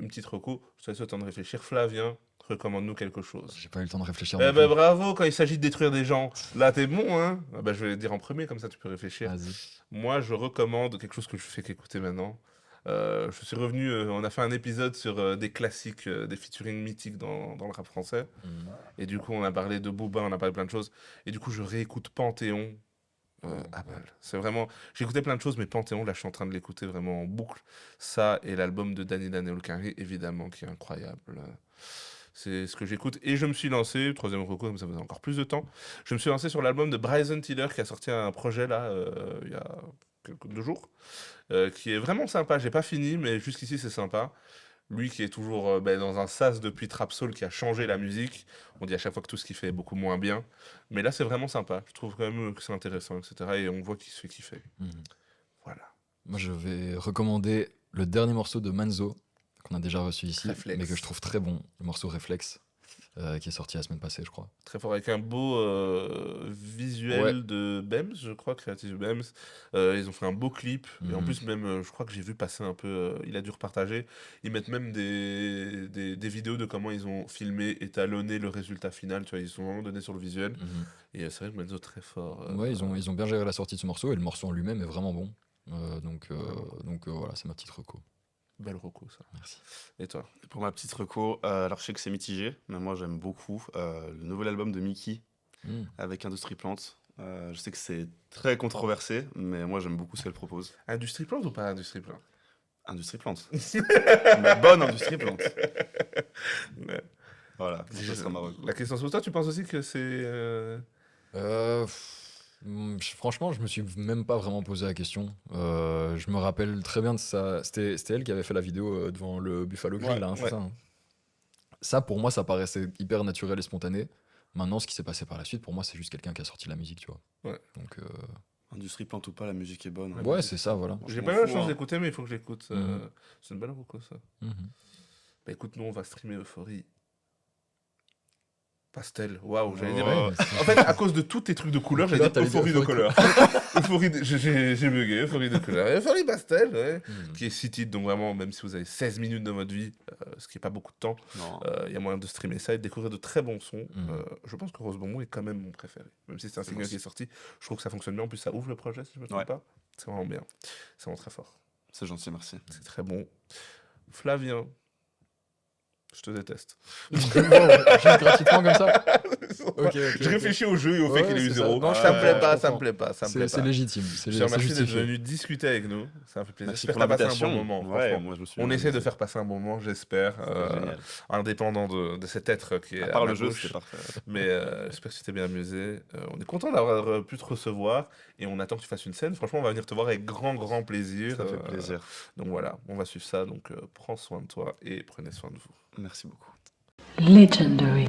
une petite reco, je te laisse le temps de réfléchir. Flavien, recommande-nous quelque chose. J'ai pas eu le temps de réfléchir Eh non ben plus. bravo, quand il s'agit de détruire des gens, là t'es bon, hein? Ah ben, je vais le dire en premier, comme ça tu peux réfléchir. Vas-y. Moi, je recommande quelque chose que je fais qu'écouter maintenant. Je suis revenu, on a fait un épisode sur des classiques, des featuring mythiques dans le rap français. Et du coup, on a parlé de Booba, on a parlé plein de choses. Et du coup, je réécoute Panthéon à balle. C'est vraiment. J'écoutais plein de choses, mais Panthéon, là, je suis en train de l'écouter vraiment en boucle. Ça et l'album de Danny Daniel Carré, évidemment, qui est incroyable. C'est ce que j'écoute. Et je me suis lancé, troisième recours, comme ça faisait encore plus de temps. Je me suis lancé sur l'album de Bryson Tiller qui a sorti un projet là, il y a quelques 2 jours, qui est vraiment sympa. J'ai pas fini, mais jusqu'ici c'est sympa. Lui qui est toujours ben, dans un sas depuis Trap Soul qui a changé la musique. On dit à chaque fois que tout ce qu'il fait est beaucoup moins bien. Mais là c'est vraiment sympa. Je trouve quand même que c'est intéressant, etc. Et on voit qu'il se fait kiffer. Mhm. Voilà. Moi, je vais recommander le dernier morceau de Manzo, qu'on a déjà reçu ici, Réflexe. mais que je trouve très bon, le morceau Réflexe, qui est sorti la semaine passée, je crois. Très fort avec un beau visuel Ouais. de Bems, je crois, Creative Bems. Ils ont fait un beau clip. Et en Mhm. plus, même, je crois que j'ai vu passer un peu, il a dû repartager. Ils mettent même des vidéos de comment ils ont filmé, étalonné le résultat final. Tu vois, ils sont vraiment donnés sur le visuel. Mhm. Et c'est vrai que Menzo très fort. Ouais, ils ont bien géré la sortie de ce morceau, et le morceau en lui-même est vraiment bon. Donc voilà, c'est ma petite reco. Belle reco, ça. Merci. Et toi? Et pour ma petite reco, alors je sais que c'est mitigé, mais moi j'aime beaucoup le nouvel album de Mickey Mm. avec Industrie Plante. Je sais que c'est très controversé, mais moi j'aime beaucoup ce qu'elle propose. Industrie Plante ou pas Industrie Plante? Industrie Plante. Mais bonne Industrie Plante. Ouais. Voilà, ça sera ma reco. La question se pose, toi, tu penses aussi que c'est... Franchement, je me suis même pas vraiment posé la question. Je me rappelle très bien de ça. C'était elle qui avait fait la vidéo devant le Buffalo Grill, Ouais, là, hein, c'est ouais. ça, hein. Ça, pour moi, ça paraissait hyper naturel et spontané. Maintenant, ce qui s'est passé par la suite, pour moi, c'est juste quelqu'un qui a sorti la musique, tu vois. Ouais. Donc, Industrie Plante ou pas, la musique est bonne. Ouais, ouais, Moi, c'est ça, voilà. je J'ai m'en pas eu la fous, chance hein. d'écouter, mais il faut que j'écoute. Mhm. C'est une belle reco, ça. Mhm. Bah écoute, nous, on va streamer Euphorie. Pastel, waouh, j'allais dire. Oh. Ouais, c'est- En fait, à cause de tous tes trucs de couleurs, j'allais dire t'allais dire Euphorie de Euphorie couleur. Euphorie j'ai bugué, Euphorie de couleur. Euphorie pastel, ouais. Mhm. Qui est city, donc vraiment, même si vous avez 16 minutes de votre vie, ce qui est pas beaucoup de temps, Non. il y a moyen de streamer ça et de découvrir de très bons sons. Mhm. Je pense que Rose Bonbon est quand même mon préféré. Même si c'est un C'est single bon. qui est sorti, je trouve que ça fonctionne bien. En plus, ça ouvre le projet, si je me trompe Ouais. pas. C'est vraiment bien. C'est vraiment très fort. C'est gentil, merci. C'est très bon. Flavien, je te déteste. Juste gratuitement comme ça. Ok, Je réfléchis au jeu et au fait Ouais, qu'il ait eu c'est ça. 0. Non, ça me je plaît comprends, pas, je ça me comprends. plaît pas, ça me plaît C'est pas. légitime. Je te remercie d'être justifié. venu discuter avec nous. Ça m'a fait plaisir. Merci J'espère pour que t'as passé un bon l'invitation. moment. Ouais, franchement. moi je me suis On bien essaie de amusé. faire passer un bon moment, j'espère. C'était génial. Indépendant de cet être qui est À part à le ma jeu, gauche. c'était parfait. Mais j'espère que tu t'es bien amusé. On est content d'avoir pu te recevoir et on attend que tu fasses une scène. Franchement, on va venir te voir avec grand plaisir. Ça fait plaisir. Donc voilà, on va suivre ça. Donc prends soin de toi et prenez soin de vous. Merci beaucoup. Legendary.